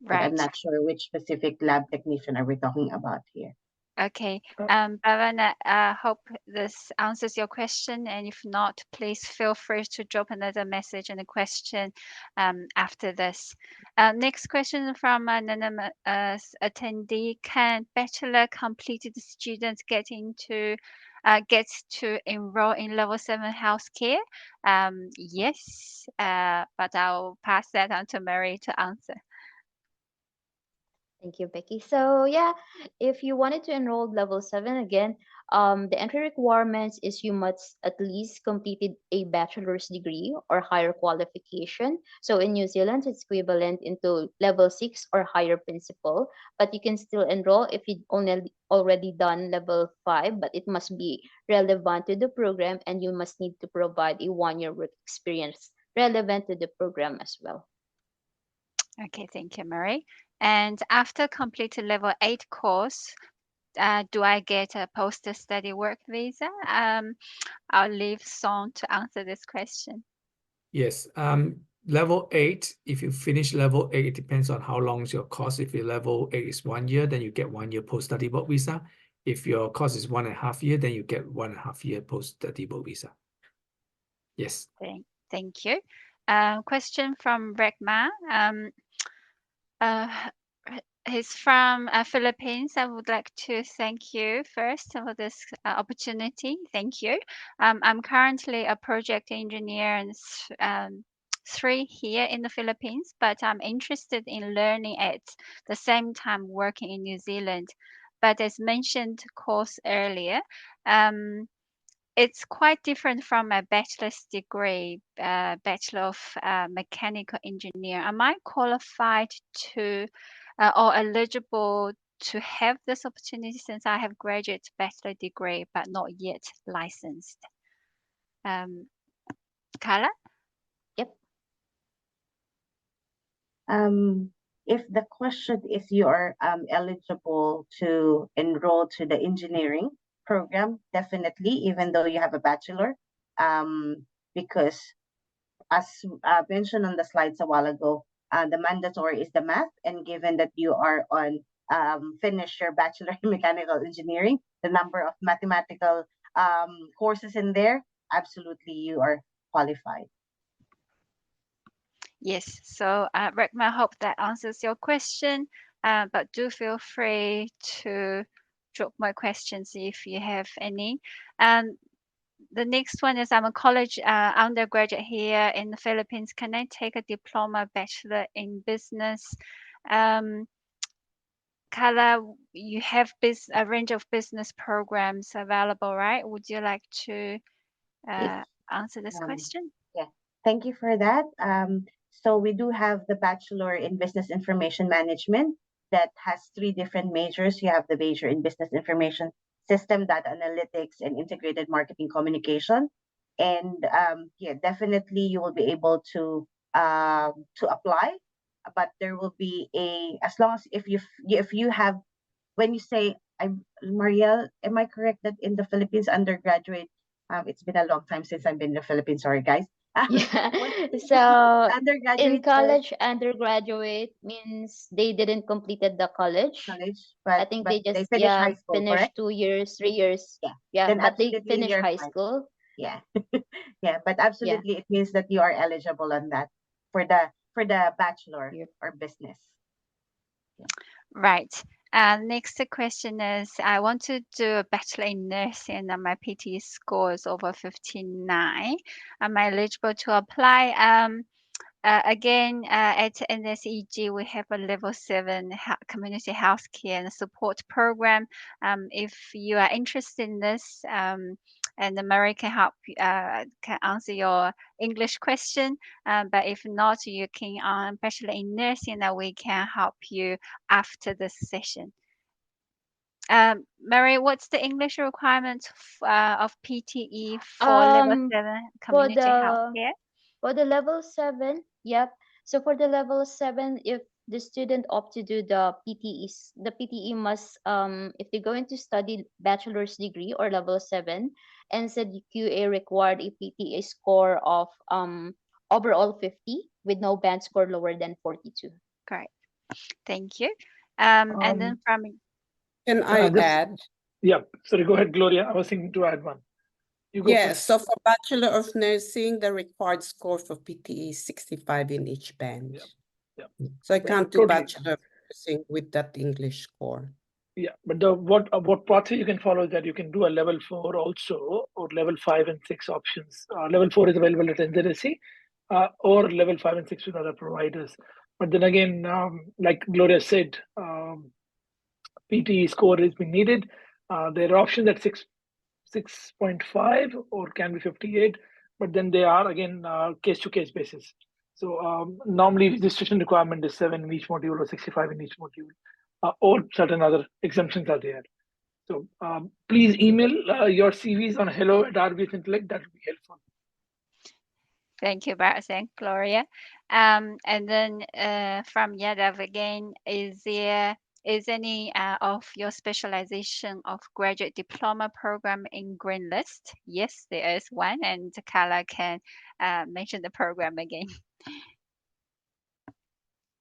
Speaker 2: But I'm
Speaker 1: Right.
Speaker 2: not sure which specific lab technician are we talking about here.
Speaker 1: Okay. Bhavana, I hope this answers your question. And if not, please feel free to drop another message and a question after this. Next question from an anonymous attendee. Can bachelor completed students get to enroll in level 7 healthcare? Yes, but I'll pass that on to Mary to answer.
Speaker 3: Thank you, Becky. So yeah, if you wanted to enroll level 7 again, the entry requirements is you must at least completed a bachelor's degree or higher qualification. So in New Zealand, it's equivalent into level 6 or higher principal, but you can still enroll if you only already done level 5, but it must be relevant to the program and you must need to provide a 1-year work experience relevant to the program as well.
Speaker 1: Okay, thank you, Mary. And after completing level 8 course, do I get a post-study work visa? I'll leave Song to answer this question.
Speaker 4: Yes, level 8, if you finish level 8, it depends on how long is your course. If your level 8 is 1 year, then you get 1 year post-study work visa. If your course is 1.5 year, then you get 1.5 year post-study work visa. Yes.
Speaker 1: Thank you. Question from Rekma. Uh, he's from Philippines. I would like to thank you first for this opportunity. Thank you. I'm currently a project engineer and 3 here in the Philippines, but I'm interested in learning at the same time working in New Zealand. But as mentioned course earlier, it's quite different from a bachelor's degree, Bachelor of Mechanical Engineer. Am I qualified to or eligible to have this opportunity since I have graduate bachelor degree but not yet licensed? Carla?
Speaker 3: Yep.
Speaker 2: If the question is you are eligible to enroll to the engineering program, definitely, even though you have a bachelor, because as mentioned on the slides a while ago, the mandatory is the math, and given that you are on finish your bachelor in mechanical engineering, the number of mathematical courses in there, absolutely you are qualified.
Speaker 1: Yes. So, Rekma, I hope that answers your question. But do feel free to drop my questions if you have any. The next one is I'm a college undergraduate here in the Philippines. Can I take a diploma bachelor in business? Carla, you have a range of business programs available, right? Would you like to
Speaker 2: Yes.
Speaker 1: answer this question?
Speaker 2: Yeah, thank you for that. So we do have the Bachelor in Business Information Management that has 3 different majors. You have the major in Business Information System, Data Analytics, and Integrated Marketing Communication. And yeah, definitely you will be able to apply, but there will be as long as if you have, when you say, Marielle, am I correct that in the Philippines undergraduate, it's been a long time since I've been in the Philippines, sorry guys.
Speaker 3: Yeah.
Speaker 2: When
Speaker 3: So in
Speaker 2: undergraduate
Speaker 3: college, undergraduate means they didn't completed the college.
Speaker 2: college,
Speaker 3: I
Speaker 2: but
Speaker 3: think they
Speaker 2: they
Speaker 3: just
Speaker 2: finish high school,
Speaker 3: finished
Speaker 2: correct?
Speaker 3: 2 years, 3 years.
Speaker 2: Yeah.
Speaker 3: Yeah,
Speaker 2: Then
Speaker 3: but they
Speaker 2: absolutely
Speaker 3: finished
Speaker 2: you're
Speaker 3: high
Speaker 2: fine.
Speaker 3: school.
Speaker 2: Yeah. Yeah, but
Speaker 3: Yeah.
Speaker 2: absolutely it means that you are eligible on that for the bachelor
Speaker 3: Yep.
Speaker 2: or business.
Speaker 1: Right. Next question is I want to do a bachelor in nursing and my PT score is over 59. Am I eligible to apply? Again, at NZSEG, we have a level 7 community healthcare and support program. If you are interested in this, and Mary can help, can answer your English question. But if not, you can bachelor in nursing, and we can help you after this session. Mary, what's the English requirement of PTE for level 7
Speaker 3: For
Speaker 1: community
Speaker 3: the
Speaker 1: healthcare?
Speaker 3: For the level 7, yep. So for the level 7, if the student opt to do the PTE must, if they're going to study bachelor's degree or level 7, NZQA required a PTE score of overall 50 with no band score lower than 42.
Speaker 1: Great. Thank you. And then from
Speaker 5: Can I
Speaker 6: Just,
Speaker 5: add?
Speaker 6: yeah, sorry, go ahead, Gloria. I was thinking to add one. You go
Speaker 5: Yes,
Speaker 6: first.
Speaker 5: so for Bachelor of Nursing, the required score for PTE is 65 in each band.
Speaker 6: Yeah.
Speaker 5: So I can't do
Speaker 6: Totally.
Speaker 5: Bachelor of Nursing with that English score.
Speaker 6: Yeah, but what pathway you can follow is that you can do a level 4 also, or level 5 and 6 options. Level 4 is available at NZSE, or level 5 and 6 with other providers. But then again, like Gloria said, PTE score has been needed. There are options at 6.5 or can be 58, but then they are again case to case basis. So normally registration requirement is 7 in each module or 65 in each module, or certain other exemptions are there. So please email your CVs on hello@rbsintellect. That would be helpful.
Speaker 1: Thank you, Bart and Gloria. And then from Yadav again, is any of your specialization of graduate diploma program in green list? Yes, there is one, and Carla can mention the program again.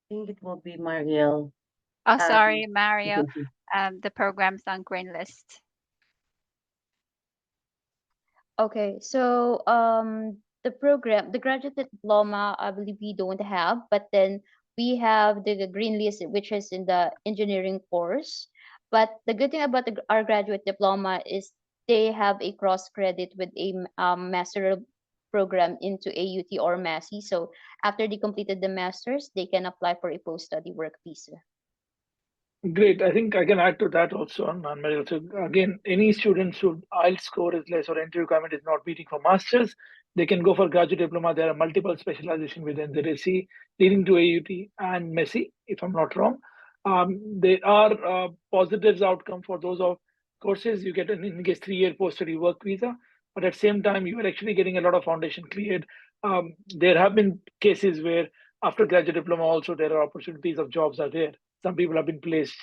Speaker 2: think it will be Mariel.
Speaker 1: Oh,
Speaker 2: Um,
Speaker 1: sorry, Mario. The program's on green list.
Speaker 3: Okay, so the program, the graduate diploma, I believe we don't have, but then we have the green list, which is in the engineering course. But the good thing about our graduate diploma is they have a cross credit with a master program into AUT or MASI. So after they completed the masters, they can apply for a post study work visa.
Speaker 6: Great. I think I can add to that also, Meryl. So again, any students who IELTS score is less or entry requirement is not meeting for masters, they can go for graduate diploma. There are multiple specialization within the NZSEG, leading to AUT and MESI, if I'm not wrong. There are positives outcome for those of courses. You get an in-case 3-year post-study work visa, but at the same time, you are actually getting a lot of foundation cleared. There have been cases where after graduate diploma also there are opportunities of jobs are there. Some people have been placed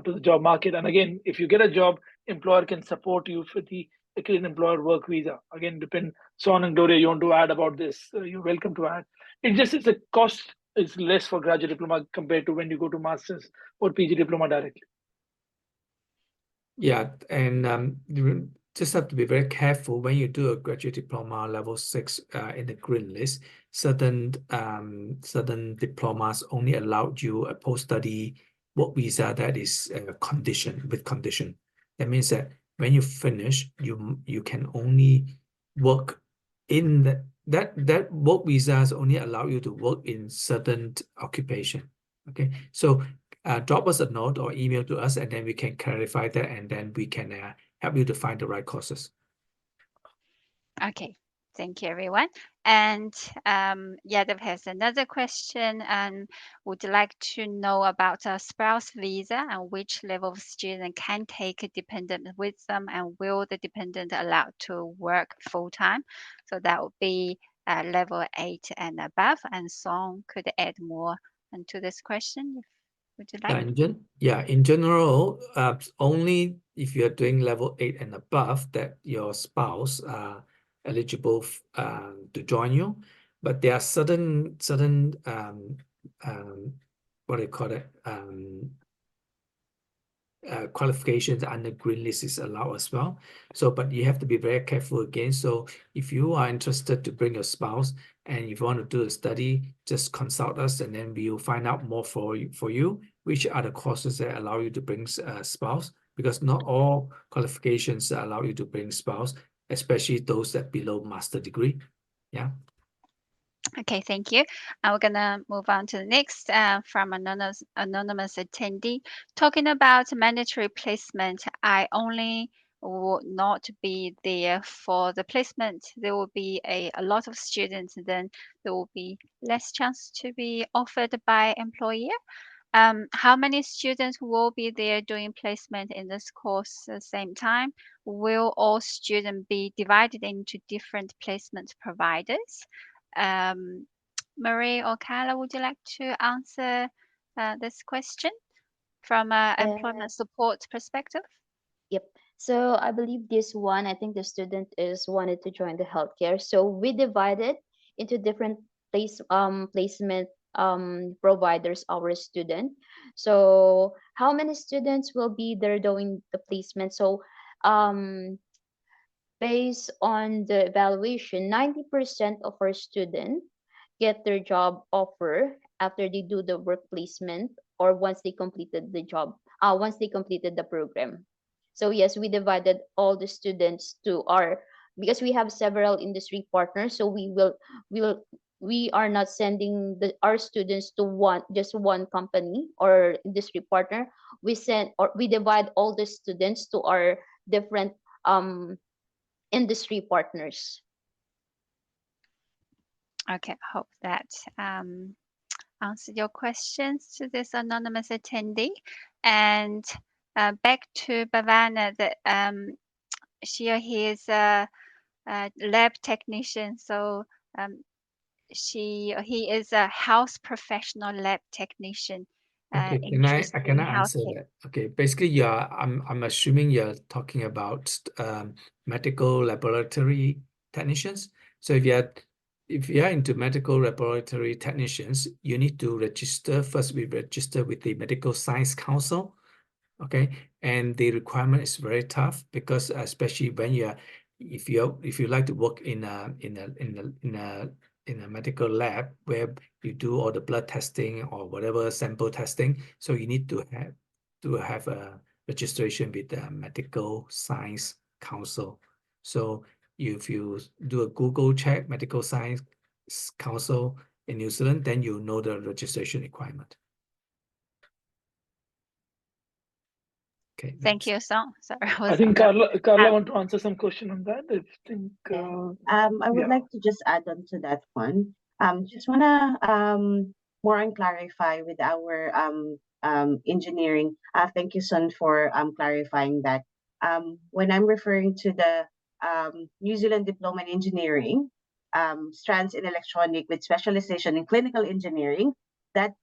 Speaker 6: to the job market. And again, if you get a job, employer can support you for the accredited employer work visa. Again, depend, Son and Gloria, you want to add about this, you're welcome to add. It's a cost is less for graduate diploma compared to when you go to master's or PG diploma directly.
Speaker 4: Yeah, and you just have to be very careful when you do a graduate diploma level 6 in the green list. Certain diplomas only allowed you a post-study work visa that is with condition. That means that when you finish, you can only work in that work visas only allow you to work in certain occupation. Okay, so drop us a note or email to us, and then we can clarify that, and then we can help you to find the right courses.
Speaker 1: Okay, thank you, everyone. And Yadav has another question and would like to know about a spouse visa and which level of student can take a dependent with them, and will the dependent allowed to work full time? So that would be level 8 and above. And Song could add more to this question. Would you like?
Speaker 4: In general, only if you're doing level 8 and above that your spouse are eligible to join you. But there are certain what do you call it, qualifications under green list is allowed as well. So, but you have to be very careful again. So if you are interested to bring your spouse and if you want to do a study, just consult us, and then we will find out more for you, which are the courses that allow you to bring a spouse, because not all qualifications allow you to bring spouse, especially those that below master degree. Yeah.
Speaker 1: Okay, thank you. And we're gonna move on to the next from anonymous attendee. Talking about mandatory placement, I only will not be there for the placement. There will be a lot of students, and then there will be less chance to be offered by employer. How many students will be there doing placement in this course at the same time? Will all students be divided into different placement providers? Marie or Carla, would you like to answer this question from an employment support perspective?
Speaker 3: Yep. So I believe this one, I think the student is wanted to join the healthcare. So we divided into different placement providers, our student. So how many students will be there doing the placement? So um based on the evaluation, 90% of our students get their job offer after they do the work placement, or once they completed the job, once they completed the program. So yes, we divided all the students to our, because we have several industry partners, so we are not sending our students to just one company or industry partner. We divide all the students to our different industry partners.
Speaker 1: Okay, I hope that answered your questions to this anonymous attendee. And back to Bhavana, that she is a lab technician, so he is a health professional lab technician.
Speaker 4: Okay,
Speaker 1: Interested
Speaker 4: can
Speaker 1: in
Speaker 4: I answer
Speaker 1: healthcare.
Speaker 4: that? Okay, basically, I'm assuming you're talking about medical laboratory technicians. So if you're if you are into medical laboratory technicians, you need to register first. We register with the Medical Science Council, okay, and the requirement is very tough because especially when you are, if you like to work in a medical lab where you do all the blood testing or whatever sample testing, so you need to have a registration with the Medical Science Council. So if you do a Google check, Medical Science Council in New Zealand, then you know the registration requirement. Okay.
Speaker 1: Thank you, Song. Sorry,
Speaker 6: I think Carla
Speaker 1: um,
Speaker 6: want to answer some question on that. I think.
Speaker 2: I would
Speaker 6: Yeah.
Speaker 2: like to just add on to that one. Just wanna more and clarify with our engineering. Thank you, Sun, for clarifying that. When I'm referring to the New Zealand Diploma in Engineering, strands in electronic with specialization in clinical engineering, that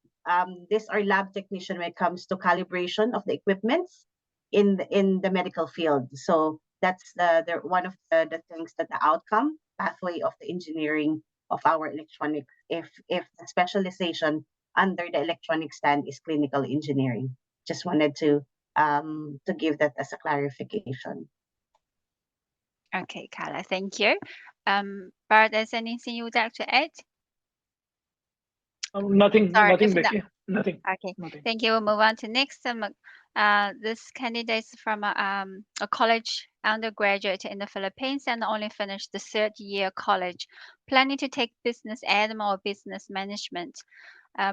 Speaker 2: these are lab technician when it comes to calibration of the equipments in the medical field. So that's the one of the things that the outcome pathway of the engineering of our electronics, if the specialization under the electronic stand is clinical engineering. Just wanted to give that as a clarification.
Speaker 1: okay, Carla, thank you. Bart, is anything you would like to add?
Speaker 6: Nothing,
Speaker 1: Sorry,
Speaker 6: nothing,
Speaker 1: if not,
Speaker 6: Becky. Nothing.
Speaker 1: okay,
Speaker 6: Nothing.
Speaker 1: thank you. We'll move on to next. This candidate is from a college undergraduate in the Philippines and only finished the third year college, planning to take business admin or business management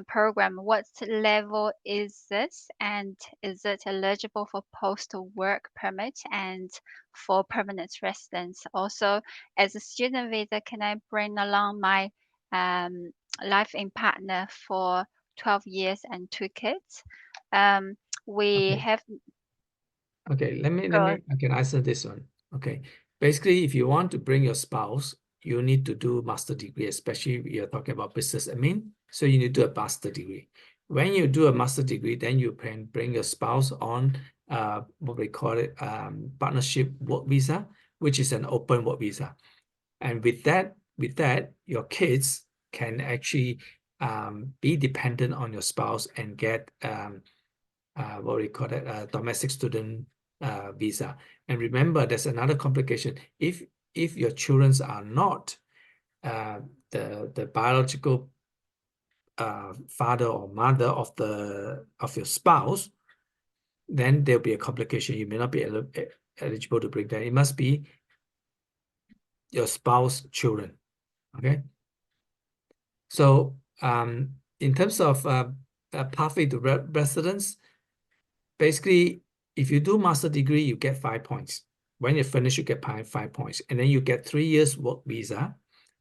Speaker 1: program. What level is this, and is it eligible for postal work permit and for permanent residence? Also, as a student visa, can I bring along my live-in partner for 12 years and 2 kids? We
Speaker 4: Okay.
Speaker 1: have
Speaker 4: Okay,
Speaker 1: got
Speaker 4: I can answer this one. Okay. Basically, if you want to bring your spouse, you need to do master degree, especially if you're talking about business admin. So you need to do a master degree. When you do a master degree, then you can bring your spouse on what we call it partnership work visa, which is an open work visa. And with that, your kids can actually be dependent on your spouse and get what we call it, domestic student visa. And remember, there's another complication. If your children are not the biological father or mother of your spouse, then there'll be a complication. You may not be eligible to bring that. It must be your spouse children. Okay. So in terms of pathway to residence, basically, if you do master degree, you get 5 points. When you finish, you get 5 points. And then you get 3 years work visa.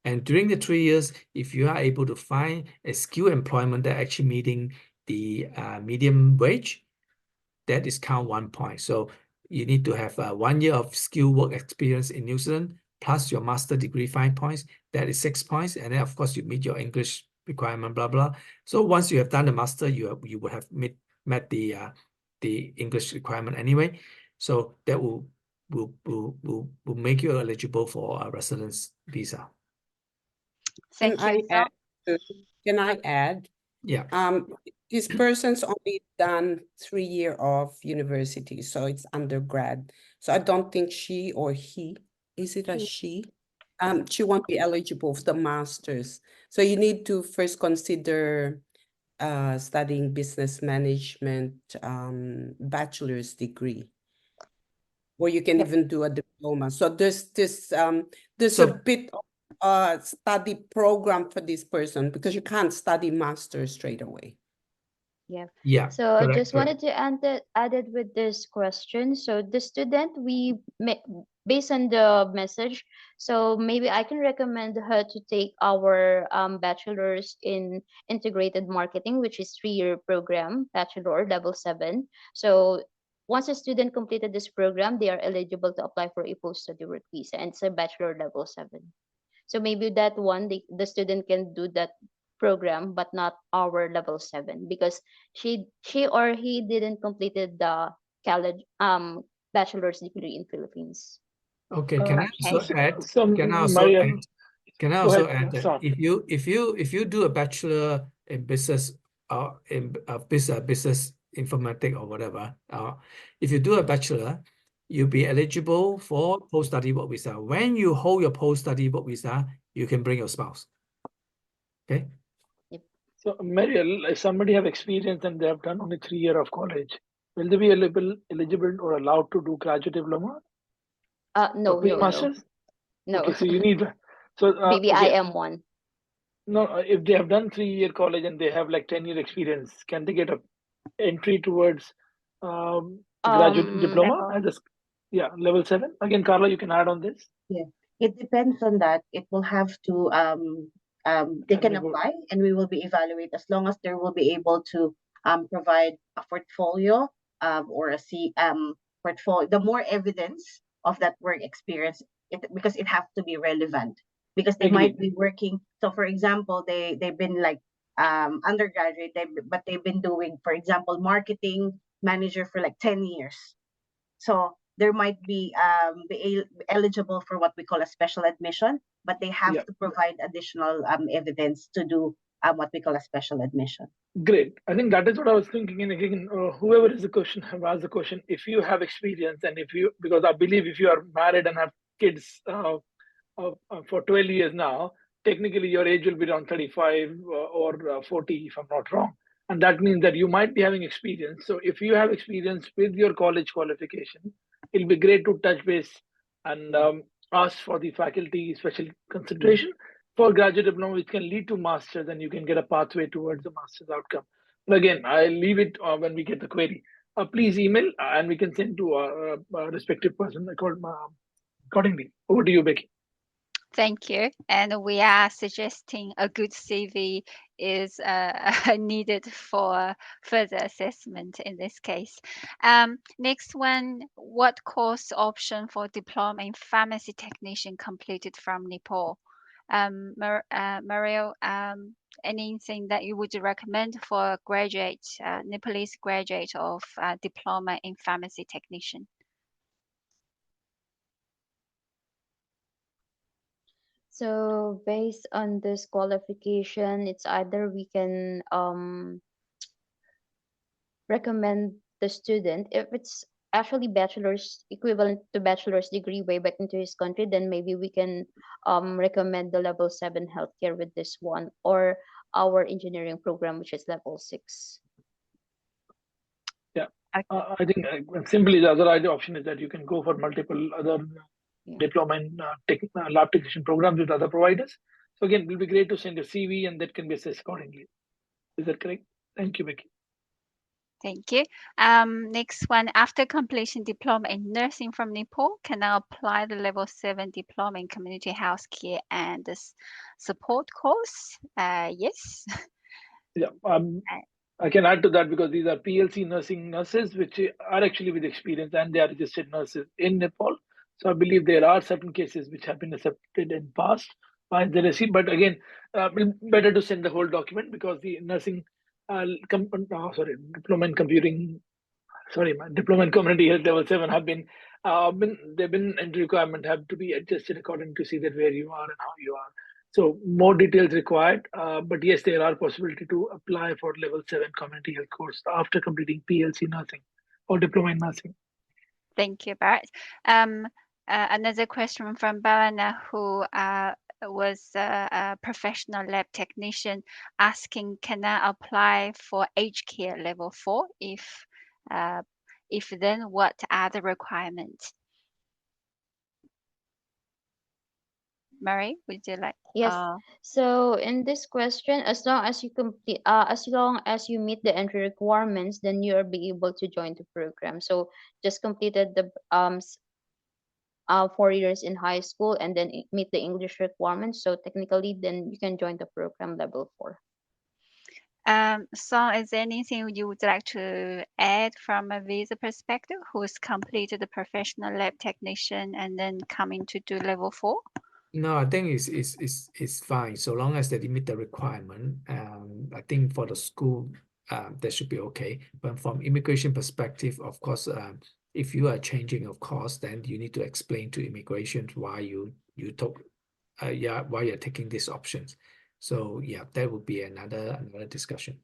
Speaker 4: And during the 3 years, if you are able to find a skill employment that actually meeting the medium wage, that is count 1 point. So you need to have 1 year of skill work experience in New Zealand, plus your master degree 5 points. That is 6 points. And then, of course, you meet your English requirement, blah, blah. So once you have done the master, you would have met the English requirement anyway. So that will make you eligible for a residence visa.
Speaker 1: thank you.
Speaker 5: Can I add?
Speaker 4: Yeah.
Speaker 5: This person's only done 3 years of university, so it's undergrad. So I don't think she or he, is it a she? She won't be eligible for the master's. So you need to first consider studying business management bachelor's degree, or you can even do a diploma. So there's a bit of study program for this person, because you can't study master straight away.
Speaker 4: Yeah.
Speaker 3: So I
Speaker 4: correct,
Speaker 3: just wanted to add it with this question. So the student, based on the message, so maybe I can recommend her to take our bachelor's in integrated marketing, which is 3-year program, bachelor level 7. So once a student completed this program, they are eligible to apply for a post-study work visa, and it's a bachelor level 7. So maybe that one, the student can do that program, but not our level 7, because she or he didn't completed the college bachelor's degree in Philippines.
Speaker 4: Okay. Can I
Speaker 1: Okay.
Speaker 4: also add?
Speaker 6: So
Speaker 4: Can I also
Speaker 6: my
Speaker 4: add? Can I
Speaker 6: Go
Speaker 4: also
Speaker 6: ahead,
Speaker 4: add that
Speaker 6: Son.
Speaker 4: if you do a bachelor in business in business informatics or whatever, if you do a bachelor, you'll be eligible for post-study work visa. When you hold your post-study work visa, you can bring your spouse. Okay.
Speaker 6: So, Mariel, if somebody have experience and they have done only 3 years of college, will they be eligible or allowed to do graduate diploma or
Speaker 3: No,
Speaker 6: pre-masters?
Speaker 3: no.
Speaker 6: Okay, so you need. So
Speaker 3: Maybe I
Speaker 6: okay,
Speaker 3: am one.
Speaker 6: no, if they have done 3 year college and they have like 10-year experience, can they get a entry towards graduate diploma
Speaker 3: Level.
Speaker 6: at this? Yeah, level 7. Again, Carla, you can add on this.
Speaker 2: Yeah, it depends on that. It will have to they can apply and we will be evaluate as long as they will be able to provide a portfolio or a portfolio. The more evidence of that work experience, because it has to be relevant because they might
Speaker 6: Agreed.
Speaker 2: be working. So for example, they've been like undergraduate, but they've been doing, for example, marketing manager for like 10 years. So there might be eligible for what we call a special admission, but they have
Speaker 6: Yeah.
Speaker 2: to provide additional evidence to do what we call a special admission.
Speaker 6: Great. I think that is what I was thinking. And again, whoever is the question have asked the question. If you have experience and if you, because I believe if you are married and have kids for 12 years now, technically your age will be around 35 or 40, if I'm not wrong. And that means that you might be having experience. So if you have experience with your college qualification, it'll be great to touch base and ask for the faculty special consideration for graduate diploma, which can lead to masters, and you can get a pathway towards the master's outcome. But again, I'll leave it when we get the query. Please email and we can send to our respective person accordingly. Over to you, Becky.
Speaker 1: Thank you. And we are suggesting a good CV is needed for further assessment in this case. Next one, what course option for diploma in pharmacy technician completed from Nepal? Mario, anything that you would recommend for graduate, Nepalese graduate of diploma in pharmacy technician?
Speaker 3: So based on this qualification, it's either we can recommend the student if it's actually bachelor's equivalent to bachelor's degree way back into his country, then maybe we can recommend the level 7 healthcare with this one, or our engineering program, which is level 6.
Speaker 6: Yeah, I think simply the other idea option is that you can go for multiple other diploma in lab technician programs with other providers. So again, it will be great to send a CV and that can be assessed accordingly. Is that correct? Thank you, Becky.
Speaker 1: Thank you. Next one, after completion diploma in nursing from Nepal, can I apply the level 7 diploma in community health care and the support course? Yes.
Speaker 6: Yeah, I can add to that because these are PLC nurses, which are actually with experience and they are registered nurses in Nepal. So I believe there are certain cases which have been accepted in past by the receipt. But again, better to send the whole document because the nursing, diploma in computing, my diploma in community health level 7 have they've been in requirement have to be adjusted according to see that where you are and how you are. So more details required, but yes, there are possibility to apply for level 7 community health course after completing PLC nursing or diploma in nursing.
Speaker 1: Thank you, Bart. Another question from Bhavana, who was a professional lab technician, asking, can I apply for aged care level 4? If then, what are the requirements? Mary, would you like?
Speaker 3: Yes. So in this question, as long as you complete, as long as you meet the entry requirements, then you are be able to join the program. So just completed the 4 years in high school and then meet the English requirements. So technically, then you can join the program level 4.
Speaker 1: So is there anything you would like to add from a visa perspective, who's completed the professional lab technician and then coming to do level 4?
Speaker 4: No, I think it's fine so long as they meet the requirement. I think for the school, that should be okay. But from immigration perspective, of course, if you are changing of course, then you need to explain to immigration why you took while you're taking these options. So yeah, that would be another discussion.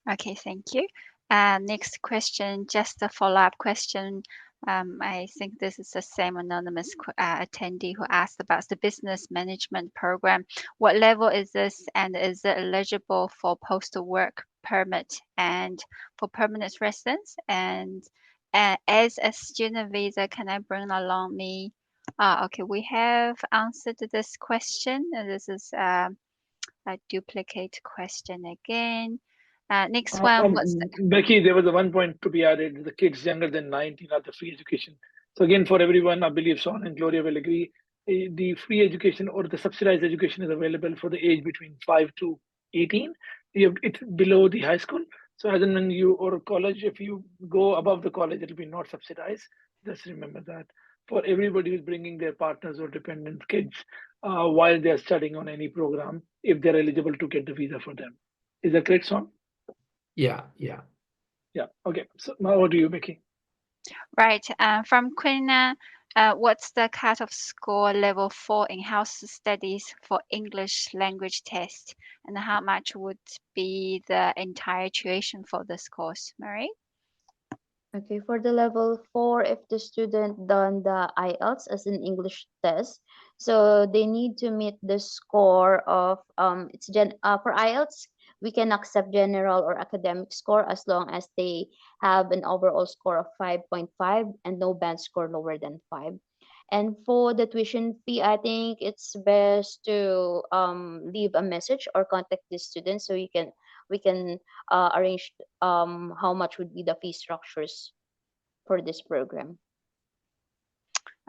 Speaker 1: Okay, thank you. Next question, just a follow-up question. I think this is the same anonymous attendee who asked about the business management program. What level is this, and is it eligible for postal work permit and for permanent residence? And as a student visa, can I bring along me? Okay, we have answered this question. This is a duplicate question again. Next one was
Speaker 6: Becky, there was a 1 point to be added. The kids younger than 19 are the free education. So again, for everyone, I believe Son and Gloria will agree, the free education or the subsidized education is available for the age between 5 to 18. It's below the high school. So as and when you or college, if you go above the college, it'll be not subsidized. Just remember that. For everybody who's bringing their partners or dependent kids while they're studying on any program, if they're eligible to get the visa for them. Is that correct, Son?
Speaker 4: Yeah.
Speaker 6: Yeah. Okay. So now over to you, Becky.
Speaker 1: right. From Quina, what's the cutoff score level 4 in house studies for English language test, and how much would be the entire tuition for this course, Marie?
Speaker 3: Okay, for the level 4, if the student done the IELTS as an English test, so they need to meet the score of for IELTS, we can accept general or academic score as long as they have an overall score of 5.5 and no band score lower than 5. And for the tuition fee, I think it's best to leave a message or contact the student so we can arrange how much would be the fee structures for this program.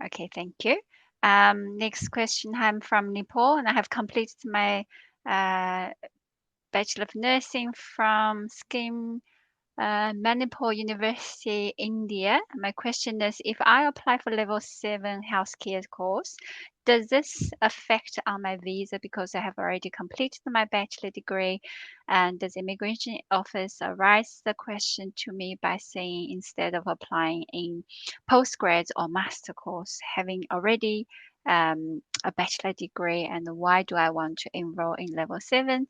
Speaker 1: Okay, thank you. Next question, I'm from Nepal, and I have completed my Bachelor of Nursing from scheme Manipur University, India. My question is, if I apply for level 7 healthcare course, does this affect on my visa because I have already completed my bachelor degree? And does immigration office raise the question to me by saying instead of applying in postgrad or master course, having already a bachelor degree, and why do I want to enroll in level 7?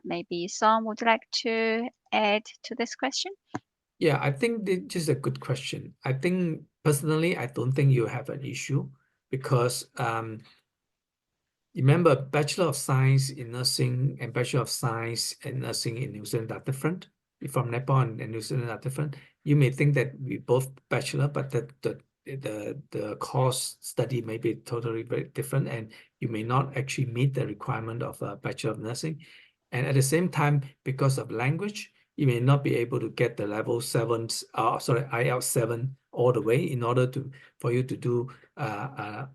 Speaker 1: Maybe Som would like to add to this question?
Speaker 4: Yeah, I think this is a good question. I think personally, I don't think you have an issue because remember, Bachelor of Science in Nursing and Bachelor of Science in Nursing in New Zealand are different. From Nepal and New Zealand are different. You may think that we both bachelor, but the course study may be totally very different, and you may not actually meet the requirement of a Bachelor of Nursing. And at the same time, because of language, you may not be able to get the level 7, IELTS 7 all the way in order for you to do to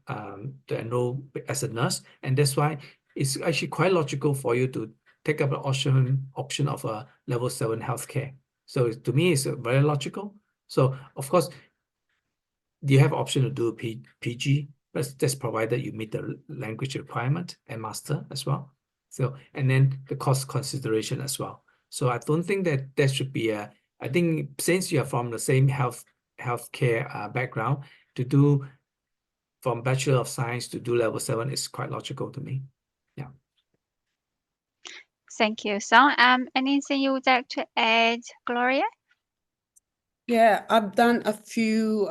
Speaker 4: enroll as a nurse. And that's why it's actually quite logical for you to take up an option of a level 7 healthcare. So to me, it's very logical. So of course, you have option to do PG, but that's provided you meet the language requirement and master as well. So, and then the cost consideration as well. So I don't think that should be I think since you are from the same healthcare background, to do from Bachelor of Science to do level 7 is quite logical to me. Yeah.
Speaker 1: Thank you, Song. Anything you would like to add, Gloria?
Speaker 5: Yeah, I've done a few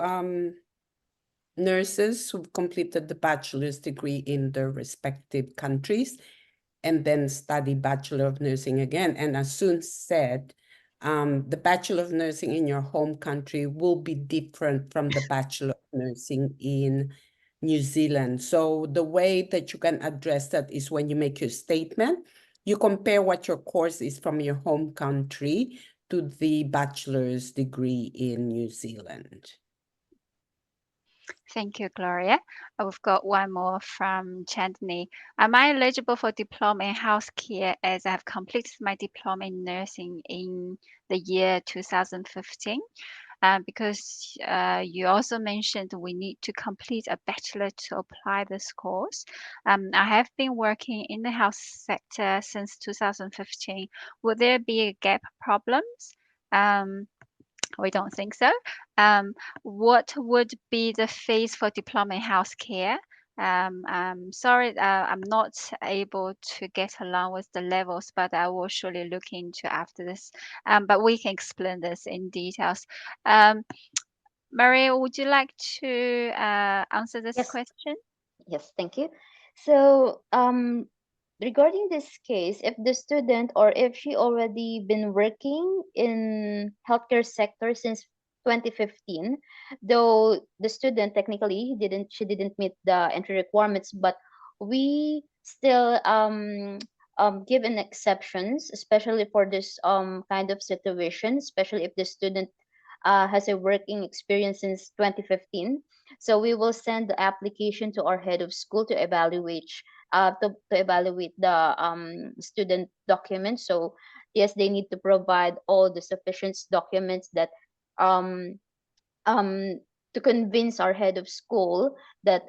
Speaker 5: nurses who've completed the bachelor's degree in their respective countries and then study Bachelor of Nursing again. And as Sun said, the Bachelor of Nursing in your home country will be different from the Bachelor of Nursing in New Zealand. So the way that you can address that is when you make your statement, you compare what your course is from your home country to the bachelor's degree in New Zealand.
Speaker 1: Thank you, Gloria. We've got one more from Chandni. Am I eligible for diploma in healthcare as I have completed my diploma in nursing in the year 2015? Because you also mentioned we need to complete a bachelor to apply this course. I have been working in the health sector since 2015. Would there be a gap problems? We don't think so. What would be the fees for diploma in healthcare? I'm sorry, I'm not able to get along with the levels, but I will surely look into after this. But we can explain this in details. Maria, would you like to answer this
Speaker 3: Yes.
Speaker 1: question?
Speaker 3: Yes, thank you. So, regarding this case, if the student or if she already been working in healthcare sector since 2015, though the student technically she didn't meet the entry requirements, but we still give an exceptions, especially for this kind of situation, especially if the student has a working experience since 2015. So we will send the application to our head of school to evaluate the student documents. So yes, they need to provide all the sufficient documents that um um to convince our head of school that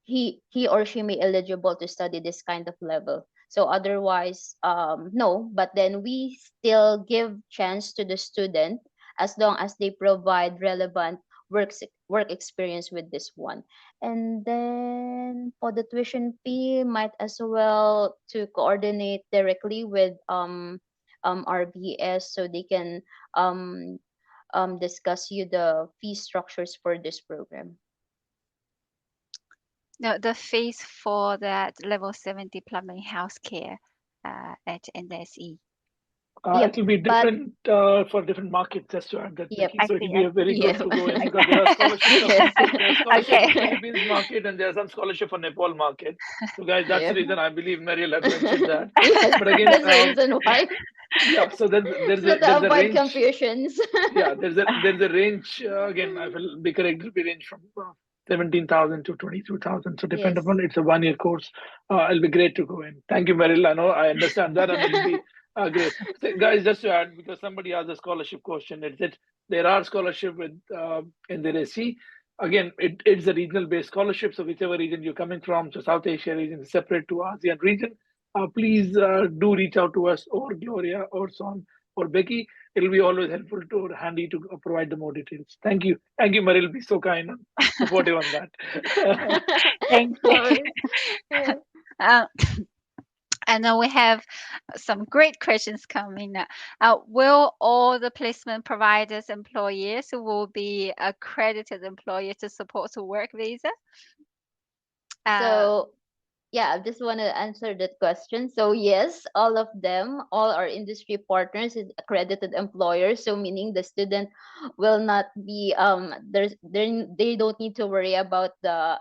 Speaker 3: he or she may eligible to study this kind of level. So otherwise no, but then we still give chance to the student as long as they provide relevant work experience with this one. And then for the tuition fee, might as well to coordinate directly with RBS so they can um discuss you the fee structures for this program.
Speaker 1: No, the fees for that level 7 diploma in healthcare at NZSE.
Speaker 6: It will be
Speaker 3: Yep, but
Speaker 6: different for different markets, just to add that,
Speaker 3: yep,
Speaker 6: Becky.
Speaker 1: I
Speaker 6: So it will
Speaker 1: see.
Speaker 6: be a very good
Speaker 3: yep,
Speaker 6: to go in because there are scholarships of
Speaker 3: yes,
Speaker 6: there are scholarship for
Speaker 1: Okay.
Speaker 6: Philippines market and there are some scholarship for Nepal market. So guys, that's the
Speaker 3: yep,
Speaker 6: reason I believe Mariel have mentioned that.
Speaker 3: yes.
Speaker 6: But again,
Speaker 3: That's the reason why.
Speaker 6: yeah. So
Speaker 3: So to
Speaker 6: there's a
Speaker 3: avoid
Speaker 6: range.
Speaker 3: confusions.
Speaker 6: Yeah, there's a range. Again, I will be correct. It will be range from 17,000 to 22,000. So depend
Speaker 3: Yes.
Speaker 6: upon it's a 1 year course. It'll be great to go in. Thank you, Meryl. I know I understand that, and it'll be great. So, guys, just to add, because somebody asked a scholarship question, it's that there are scholarship with in the SC. Again, it's a regional based scholarship. So whichever region you're coming from, so South Asia region is separate to ASEAN region. Please do reach out to us or Gloria or Son or Becky. It'll be always helpful to or handy to provide the more details. Thank you. Thank you, Maril. Be so kind and supportive on that.
Speaker 1: Thank
Speaker 3: No
Speaker 1: you.
Speaker 3: worries. Yeah.
Speaker 1: Uh, and then we have some great questions coming up. Will all the placement providers employees will be accredited employees to support a work visa?
Speaker 3: So yeah, I just want to answer that question. So yes, all of them, all our industry partners is accredited employers. So meaning the student will not be they don't need to worry about the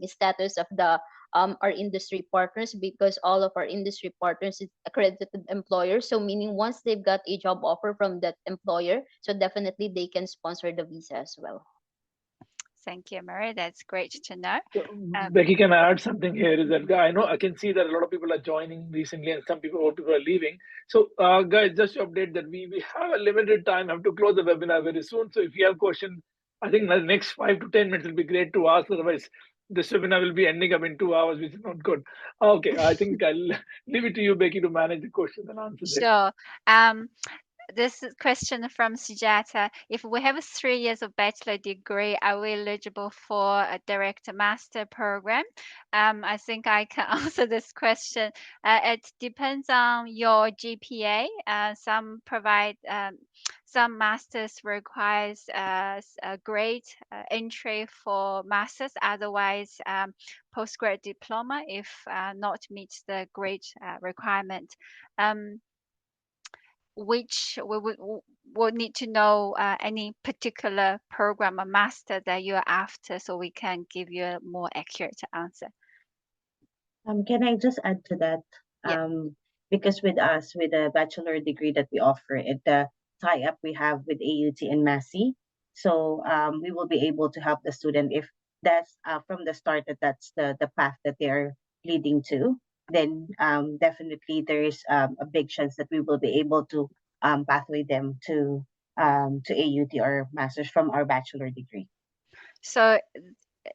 Speaker 3: status of the our industry partners because all of our industry partners is accredited employers. So meaning once they've got a job offer from that employer, so definitely they can sponsor the visa as well.
Speaker 1: Thank you, Mary. That's great to know.
Speaker 6: So,
Speaker 1: Um,
Speaker 6: Becky, can I add something here? Is that I know I can see that a lot of people are joining recently, and old people are leaving. So, guys, just to update that we have a limited time. I have to close the webinar very soon. So, if you have questions, I think the next 5 to 10 minutes will be great to ask. Otherwise, this webinar will be ending up in 2 hours, which is not good. Okay, I think I'll leave it to you, Becky, to manage the questions and answers here.
Speaker 1: sure. This is question from Sujata. If we have 3 years of bachelor degree, are we eligible for a direct master program? I think I can answer this question. It depends on your GPA. Some masters requires a grade entry for masters. Otherwise, postgrad diploma if not meets the grade requirement. Which we would need to know any particular program or master that you're after so we can give you a more accurate answer.
Speaker 2: Can I just add to that?
Speaker 1: Yeah.
Speaker 2: Because with us, with the bachelor degree that we offer, the tie-up we have with AUT and Massey, so we will be able to help the student if that's from the start that's the path that they're leading to. Then definitely there is a big chance that we will be able to pathway them to AUT or masters from our bachelor degree.
Speaker 1: So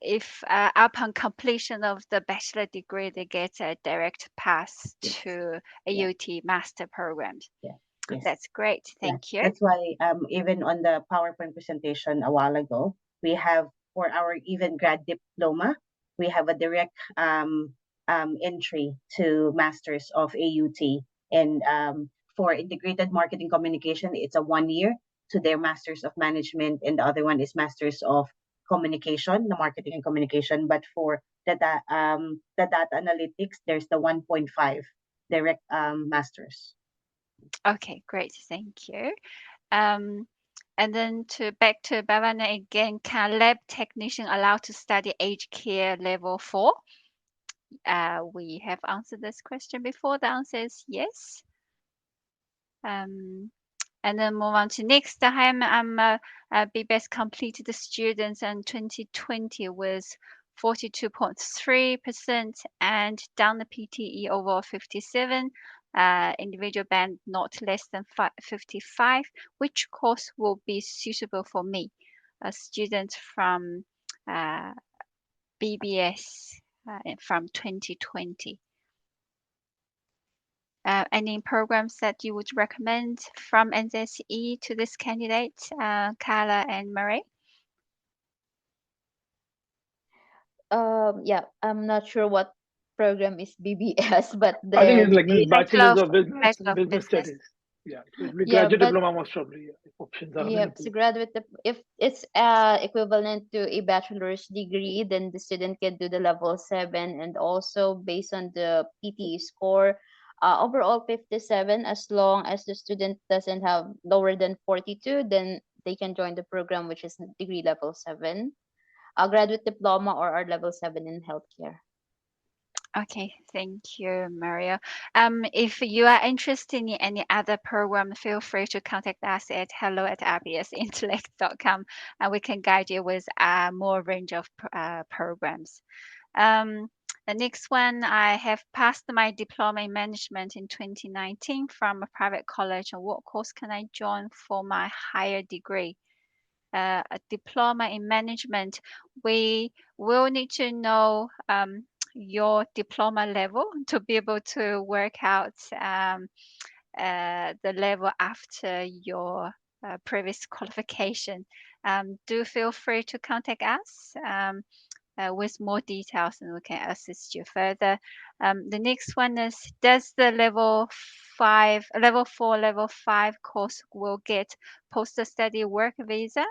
Speaker 1: if upon completion of the bachelor degree, they get a direct pass
Speaker 2: Yes.
Speaker 1: to
Speaker 2: Yeah.
Speaker 1: AUT master programs.
Speaker 2: Yeah. Yes.
Speaker 1: That's great.
Speaker 2: Yeah,
Speaker 1: Thank you.
Speaker 2: that's why even on the PowerPoint presentation a while ago, we have for our even grad diploma, we have a direct entry to Masters of AUT. And for integrated marketing communication, it's a 1 year to their Masters of Management, and the other one is Masters of Communication, the marketing and communication. But for the data analytics, there's the 1.5 direct masters.
Speaker 1: Okay, great. Thank you. And then back to Bhavana again, can lab technician allowed to study aged care level 4? We have answered this question before. The answer is yes. And then move on to next time. BBS completed the students in 2020 with 42.3% and down the PTE over 57. Individual band not less than 55. Which course will be suitable for me? A student from BBS from 2020. Any programs that you would recommend from NZSE to this candidate, Carla and Marie?
Speaker 3: Yeah, I'm not sure what program is BBS, but
Speaker 6: I think it's
Speaker 3: then
Speaker 6: like Bachelor's of Business,
Speaker 1: Bachelor of
Speaker 6: Business
Speaker 1: Business.
Speaker 6: Studies. Yeah, so it'll be
Speaker 3: yeah,
Speaker 6: graduate
Speaker 3: but
Speaker 6: diploma most probably. Yeah, if options are
Speaker 3: yeah,
Speaker 6: available.
Speaker 3: to graduate, if it's equivalent to a bachelor's degree, then the student can do the level 7, and also based on the PTE score, overall 57. As long as the student doesn't have lower than 42, then they can join the program, which is degree level 7, a graduate diploma, or our level 7 in healthcare.
Speaker 1: Okay, thank you, Mario. If you are interested in any other program, feel free to contact us at hello@rbsintellect.com, and we can guide you with a more range of programs. The next one, I have passed my diploma in management in 2019 from a private college. What course can I join for my higher degree? A diploma in management, we will need to know your diploma level to be able to work out the level after your previous qualification. Do feel free to contact us with more details, and we can assist you further. The next one is, does the level 4, level 5 course will get post-study work visa?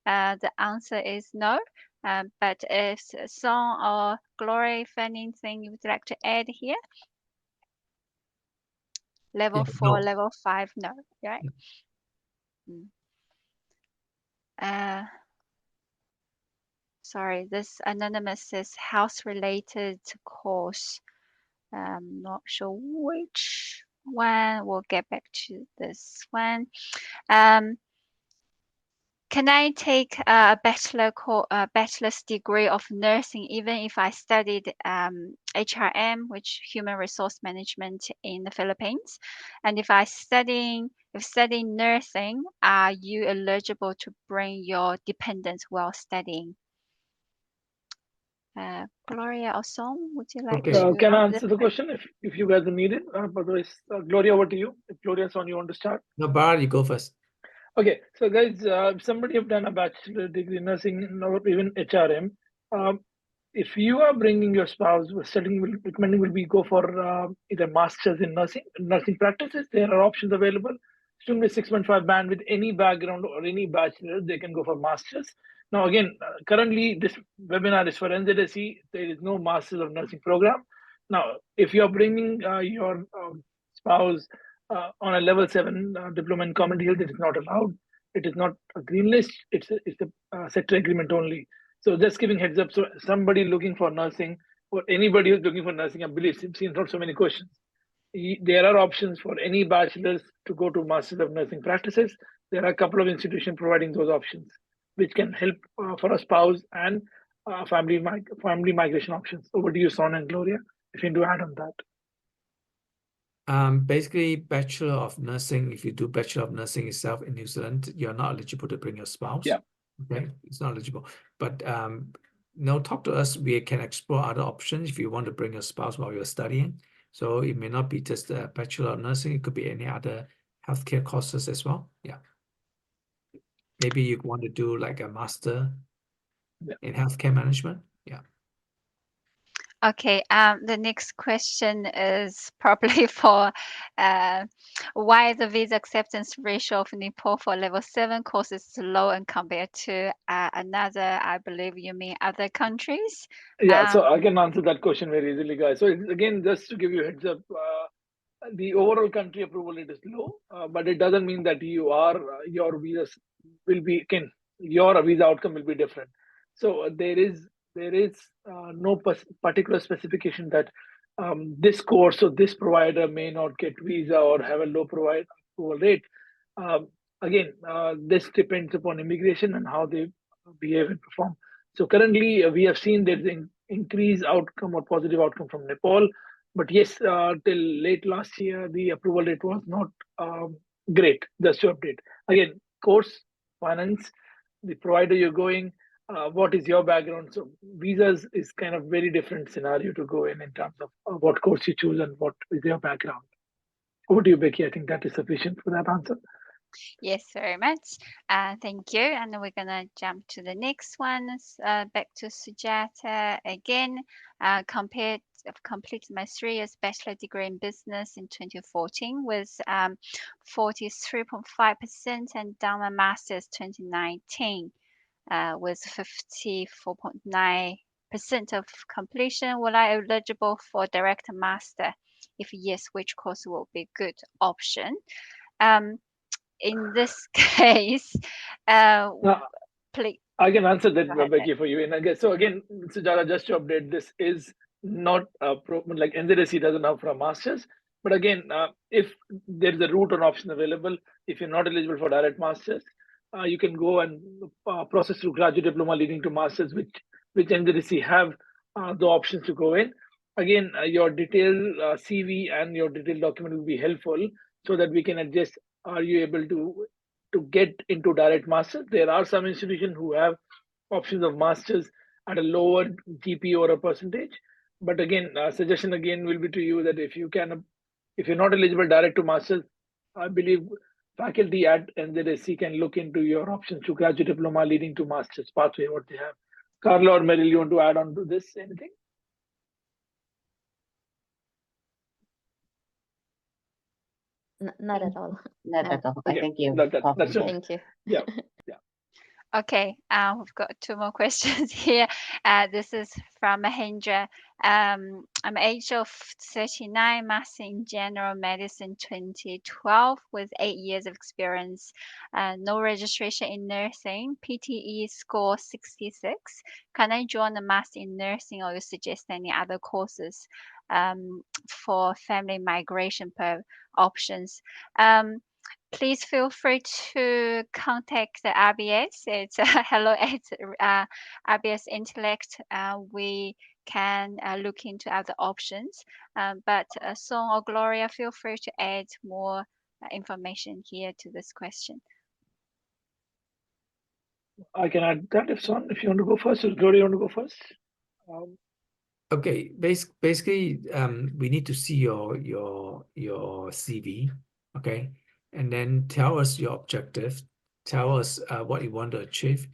Speaker 1: The answer is no. But if Song or Glory, if anything you would like to add here? Level 4,
Speaker 4: no.
Speaker 1: level 5, no, right? Sorry, this anonymous says house-related course. I'm not sure which one. We'll get back to this one. Can I take a bachelor's degree of nursing even if I studied HRM, which human resource management in the Philippines? And if studying nursing, are you eligible to bring your dependents while studying? Gloria or Song, would you like
Speaker 4: Okay.
Speaker 1: to
Speaker 6: Can I
Speaker 1: answer
Speaker 6: answer
Speaker 1: this
Speaker 6: the
Speaker 1: question?
Speaker 6: question if you guys need it? Otherwise, Gloria, over to you. If Gloria, Son, you want to start?
Speaker 4: No, Bar, you go first.
Speaker 6: Okay, so guys, if somebody have done a bachelor degree in nursing or even HRM, if you are bringing your spouse, recommending will be go for either masters in nursing practices. There are options available. Student with 6.5 band with any background or any bachelor, they can go for masters. Now again, currently this webinar is for NZSE. There is no masters of nursing program. Now, if you are bringing your spouse on a level 7 diploma in community health, it is not allowed. It is not a green list. It's a sector agreement only. So just giving heads up. So somebody looking for nursing or anybody who's looking for nursing, I believe seems not so many questions. There are options for any bachelors to go to Masters of Nursing Practices. There are a couple of institutions providing those options, which can help for a spouse and family migration options. Over to you, Son and Gloria, if you need to add on that.
Speaker 4: Basically, Bachelor of Nursing, if you do Bachelor of Nursing itself in New Zealand, you're not eligible to bring your spouse.
Speaker 6: Yeah.
Speaker 4: Okay, it's not eligible. But talk to us. We can explore other options if you want to bring your spouse while you're studying. So it may not be just a Bachelor of Nursing, it could be any other healthcare courses as well. Yeah. Maybe you want to do like a master in healthcare management. Yeah.
Speaker 1: Okay, the next question is probably for why the visa acceptance ratio of Nepal for level 7 courses is low and compared to another, I believe you mean other countries.
Speaker 6: Yeah, so I can answer that question very easily, guys. So again, just to give you a heads up, the overall country approval rate is low, but it doesn't mean that your visas will be your visa outcome will be different. So there is no particular specification that this course or this provider may not get visa or have a low provide approval rate. Um, Again, this depends upon immigration and how they behave and perform. So currently, we have seen there's an increased outcome or positive outcome from Nepal, but yes, till late last year, the approval rate was not great. Just to update. Again, course, finance, the provider you're going, what is your background? So visas is kind of very different scenario to go in terms of what course you choose and what is your background. Over to you, Becky. I think that is sufficient for that answer.
Speaker 1: Yes, very much. Thank you. And then we're gonna jump to the next one. Back to Sujata again. I've completed my 3 years bachelor degree in business in 2014 with 43.5% and done my master's 2019 with 54.9% of completion. Will I eligible for direct master? If yes, which course will be good option? In this case,
Speaker 6: Now,
Speaker 1: please.
Speaker 6: I can answer that,
Speaker 1: Go ahead,
Speaker 6: Becky, for you. And I guess so. Again, Sujata, just to update, this is not like NZSE doesn't have for a master's. But again, if there is a route or option available, if you're not eligible for direct masters, you can go and process through graduate diploma leading to masters, which NZSE have the options to go in. Again, your detailed CV and your detailed document will be helpful so that we can adjust. Are you able to get into direct masters? There are some institutions who have options of masters at a lower GP or a percentage. But again, suggestion again will be to you that if you're not eligible direct to masters, I believe faculty at NZSC can look into your options to graduate diploma leading to masters pathway, what they have. Carla or Meryl, you want to add on to this anything?
Speaker 3: Not at all.
Speaker 2: Not
Speaker 3: No.
Speaker 2: at all. I
Speaker 6: Okay,
Speaker 2: think you've
Speaker 6: that's
Speaker 2: covered that.
Speaker 3: Thank you.
Speaker 6: yeah.
Speaker 1: Okay, we've got 2 more questions here. This is from Mahendra. I'm age of 39, master in general medicine 2012 with 8 years of experience. No registration in nursing. PTE score 66. Can I join a master in nursing, or you suggest any other courses for family migration per options? Please feel free to contact the RBS. It's hello at RBS Intellect. We can look into other options. But Song or Gloria, feel free to add more information here to this question.
Speaker 6: I can add that if you want to go first, or Gloria, you want to go first?
Speaker 4: Okay, basically, we need to see your CV, okay, and then tell us your objective, tell us what you want to achieve.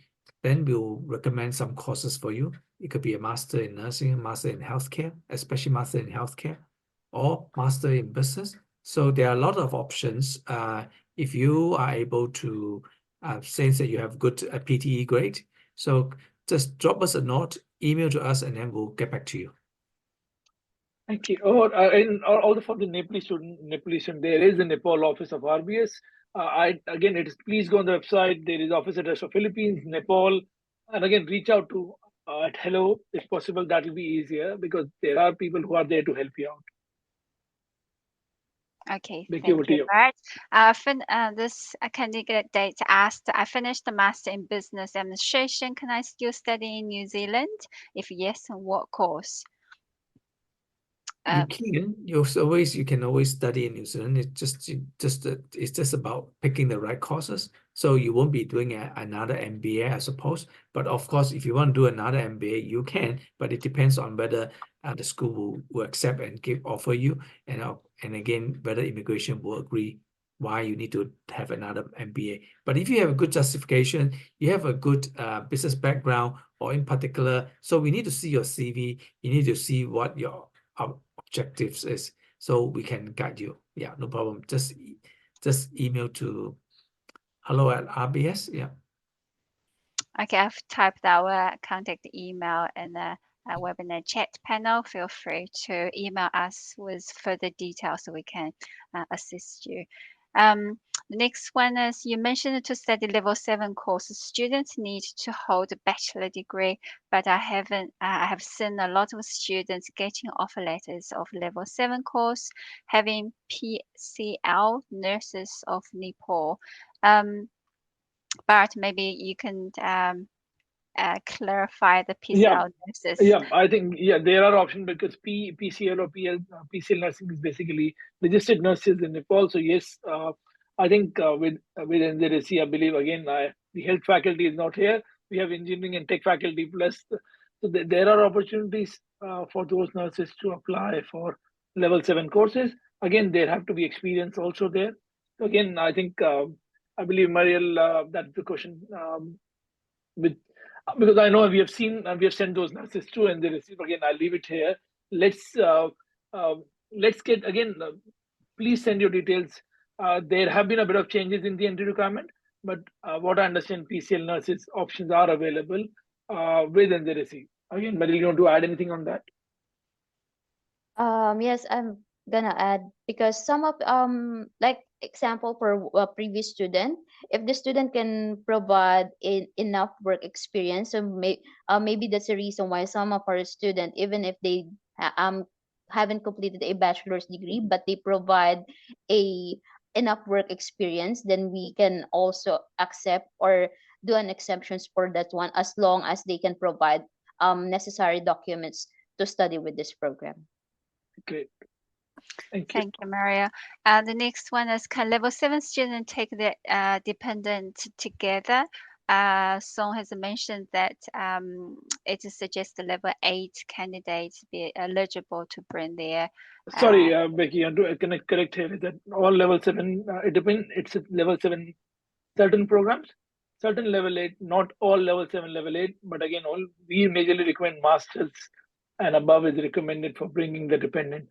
Speaker 4: Then we'll recommend some courses for you. It could be a master in nursing, a master in healthcare, especially master in healthcare, or master in business. So there are a lot of options. If you are able to say that you have good PTE grade, so just drop us a note, email to us, and then we'll get back to you.
Speaker 6: Thank you. And also for the Nepalese student, there is a Nepal office of RBS. Please go on the website. There is office address for Philippines, Nepal, and again, reach out to at hello if possible. That will be easier because there are people who are there to help you out.
Speaker 1: Okay,
Speaker 6: Becky,
Speaker 1: thank
Speaker 6: over to
Speaker 1: you.
Speaker 6: you.
Speaker 1: This candidate asked, I finished the master in business administration. Can I still study in New Zealand? If yes, what course?
Speaker 4: You can. You can always study in New Zealand. It's just about picking the right courses. So you won't be doing another MBA, I suppose. But of course, if you want to do another MBA, you can. But it depends on whether the school will accept and offer you, and again whether immigration will agree why you need to have another MBA. But if you have a good justification, you have a good business background, or in particular, so we need to see your CV, you need to see what your objectives is, so we can guide you. Yeah, no problem. Just email to hello@RBS. Yeah.
Speaker 1: Okay, I've typed our contact email in the webinar chat panel. Feel free to email us with further details so we can assist you. The next one is, you mentioned to study level 7 courses, students need to hold a bachelor degree, but I have seen a lot of students getting offer letters of level 7 course, having PCL nurses of Nepal. Bart, maybe you can clarify the PCL nurses.
Speaker 6: Yeah, I think there are options, because PCL or PCL nursing is basically registered nurses in Nepal. So yes, I think with NZSEG, I believe again the health faculty is not here. We have engineering and tech faculty plus. So there are opportunities for those nurses to apply for level 7 courses. Again, there have to be experience also there. So again, I think I believe Mariel, that's the question. With Because I know we have sent those nurses too, and they receive. Again, I'll leave it here. Let's get again. Please send your details. There have been a bit of changes in the entry requirement, but what I understand, PCL nurses options are available with NZSEG. Again, Marie, you want to add anything on that?
Speaker 3: Yes, I'm gonna add, because some of like example for a previous student, if the student can provide enough work experience, so maybe that's the reason why some of our students, even if they haven't completed a bachelor's degree, but they provide a enough work experience, then we can also accept or do an exceptions for that one, as long as they can provide necessary documents to study with this program.
Speaker 6: Great. Thank you.
Speaker 1: Thank you, Maria. The next one is, can level 7 students take the dependent together? Song has mentioned that it suggests the level 8 candidates be eligible to bring their.
Speaker 6: Sorry, Becky, I want to correct here that all level 7, it depends. It's level 7 certain programs, certain level 8, not all level 7, level 8. But again, we majorly recommend masters and above is recommended for bringing the dependent.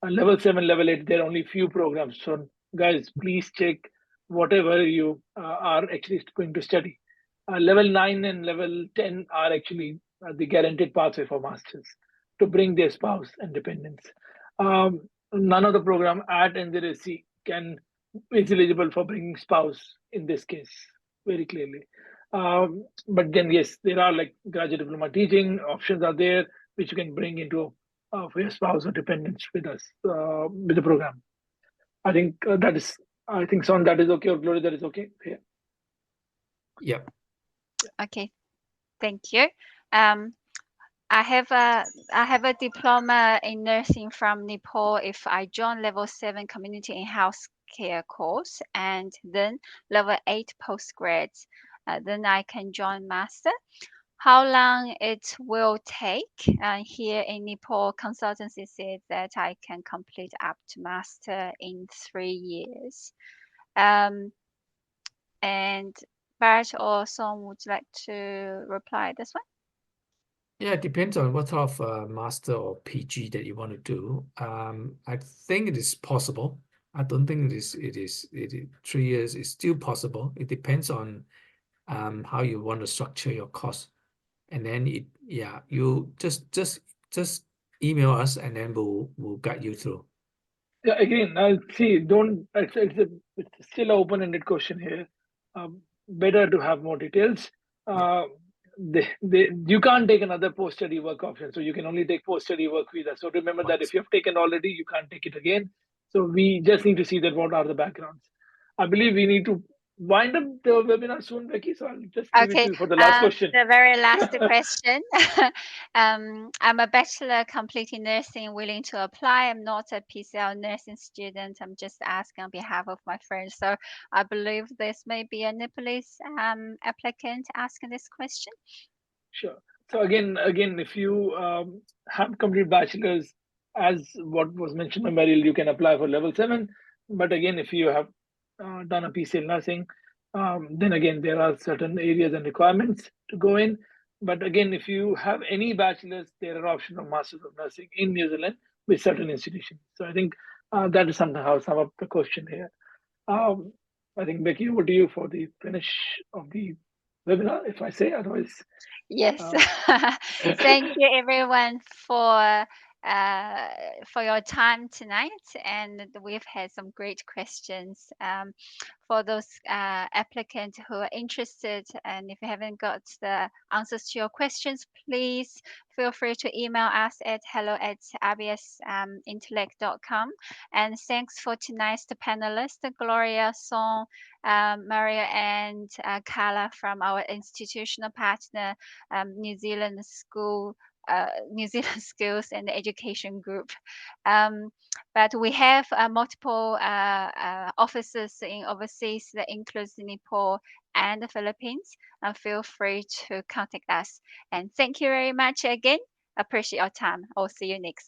Speaker 6: Level 7, level 8, there are only few programs. So guys, please check whatever you are actually going to study. Level 9 and level 10 are actually the guaranteed pathway for masters to bring their spouse and dependents. None of the program at NZSEG is eligible for bringing spouse in this case, very clearly. But then yes, there are like graduate diploma teaching options are there, which you can bring into for your spouse or dependents with us, with the program. I think I think Son, that is okay, or Gloria, that is okay. Yeah.
Speaker 4: Yep.
Speaker 1: Okay, thank you. I have a diploma in nursing from Nepal. If I join level 7 community in health care course and then level 8 postgrads, then I can join master. How long it will take? Here in Nepal, consultancy said that I can complete up to master in 3 years. And Bart or Song, would you like to reply this one?
Speaker 4: Yeah, it depends on what sort of master or PG that you want to do. I think it is possible. I don't think it is 3 years is still possible. It depends on how you want to structure your course. And then you just email us, and then we'll guide you through.
Speaker 6: Yeah, again, I'll see. It's still an open-ended question here. Better to have more details. You can't take another post-study work option, so you can only take post-study work visa. So remember that if you have taken already, you can't take it again. So we just need to see that what are the backgrounds. I believe we need to wind up the webinar soon, Becky. So I'll just leave it to you for the last question.
Speaker 1: The very last question. I'm a bachelor completing nursing, willing to apply. I'm not a PCL nursing student. I'm just asking on behalf of my friends. So I believe this may be a Nepalese applicant asking this question.
Speaker 6: Sure. So again, if you have completed bachelor's, as what was mentioned by Meryl, you can apply for level 7. But again, if you have done a PCL nursing. Then again, there are certain areas and requirements to go in. But again, if you have any bachelor's, there are options of masters of nursing in New Zealand with certain institutions. So I think that is somehow sum up the question here. I think Becky, over to you for the finish of the webinar, if I say otherwise.
Speaker 1: Yes.
Speaker 6: Uh,
Speaker 1: Thank you everyone for your time tonight, and we've had some great questions. For those applicants who are interested, and if you haven't got the answers to your questions, please feel free to email us at hello@rbsintellect.com. And thanks for tonight's panelists, Gloria, Song, Maria, and Carla from our institutional partner, New Zealand New Zealand Skills and Education Group. But we have multiple offices in overseas that includes Nepal and the Philippines. Feel free to contact us. And thank you very much again. Appreciate your time. I'll see you next.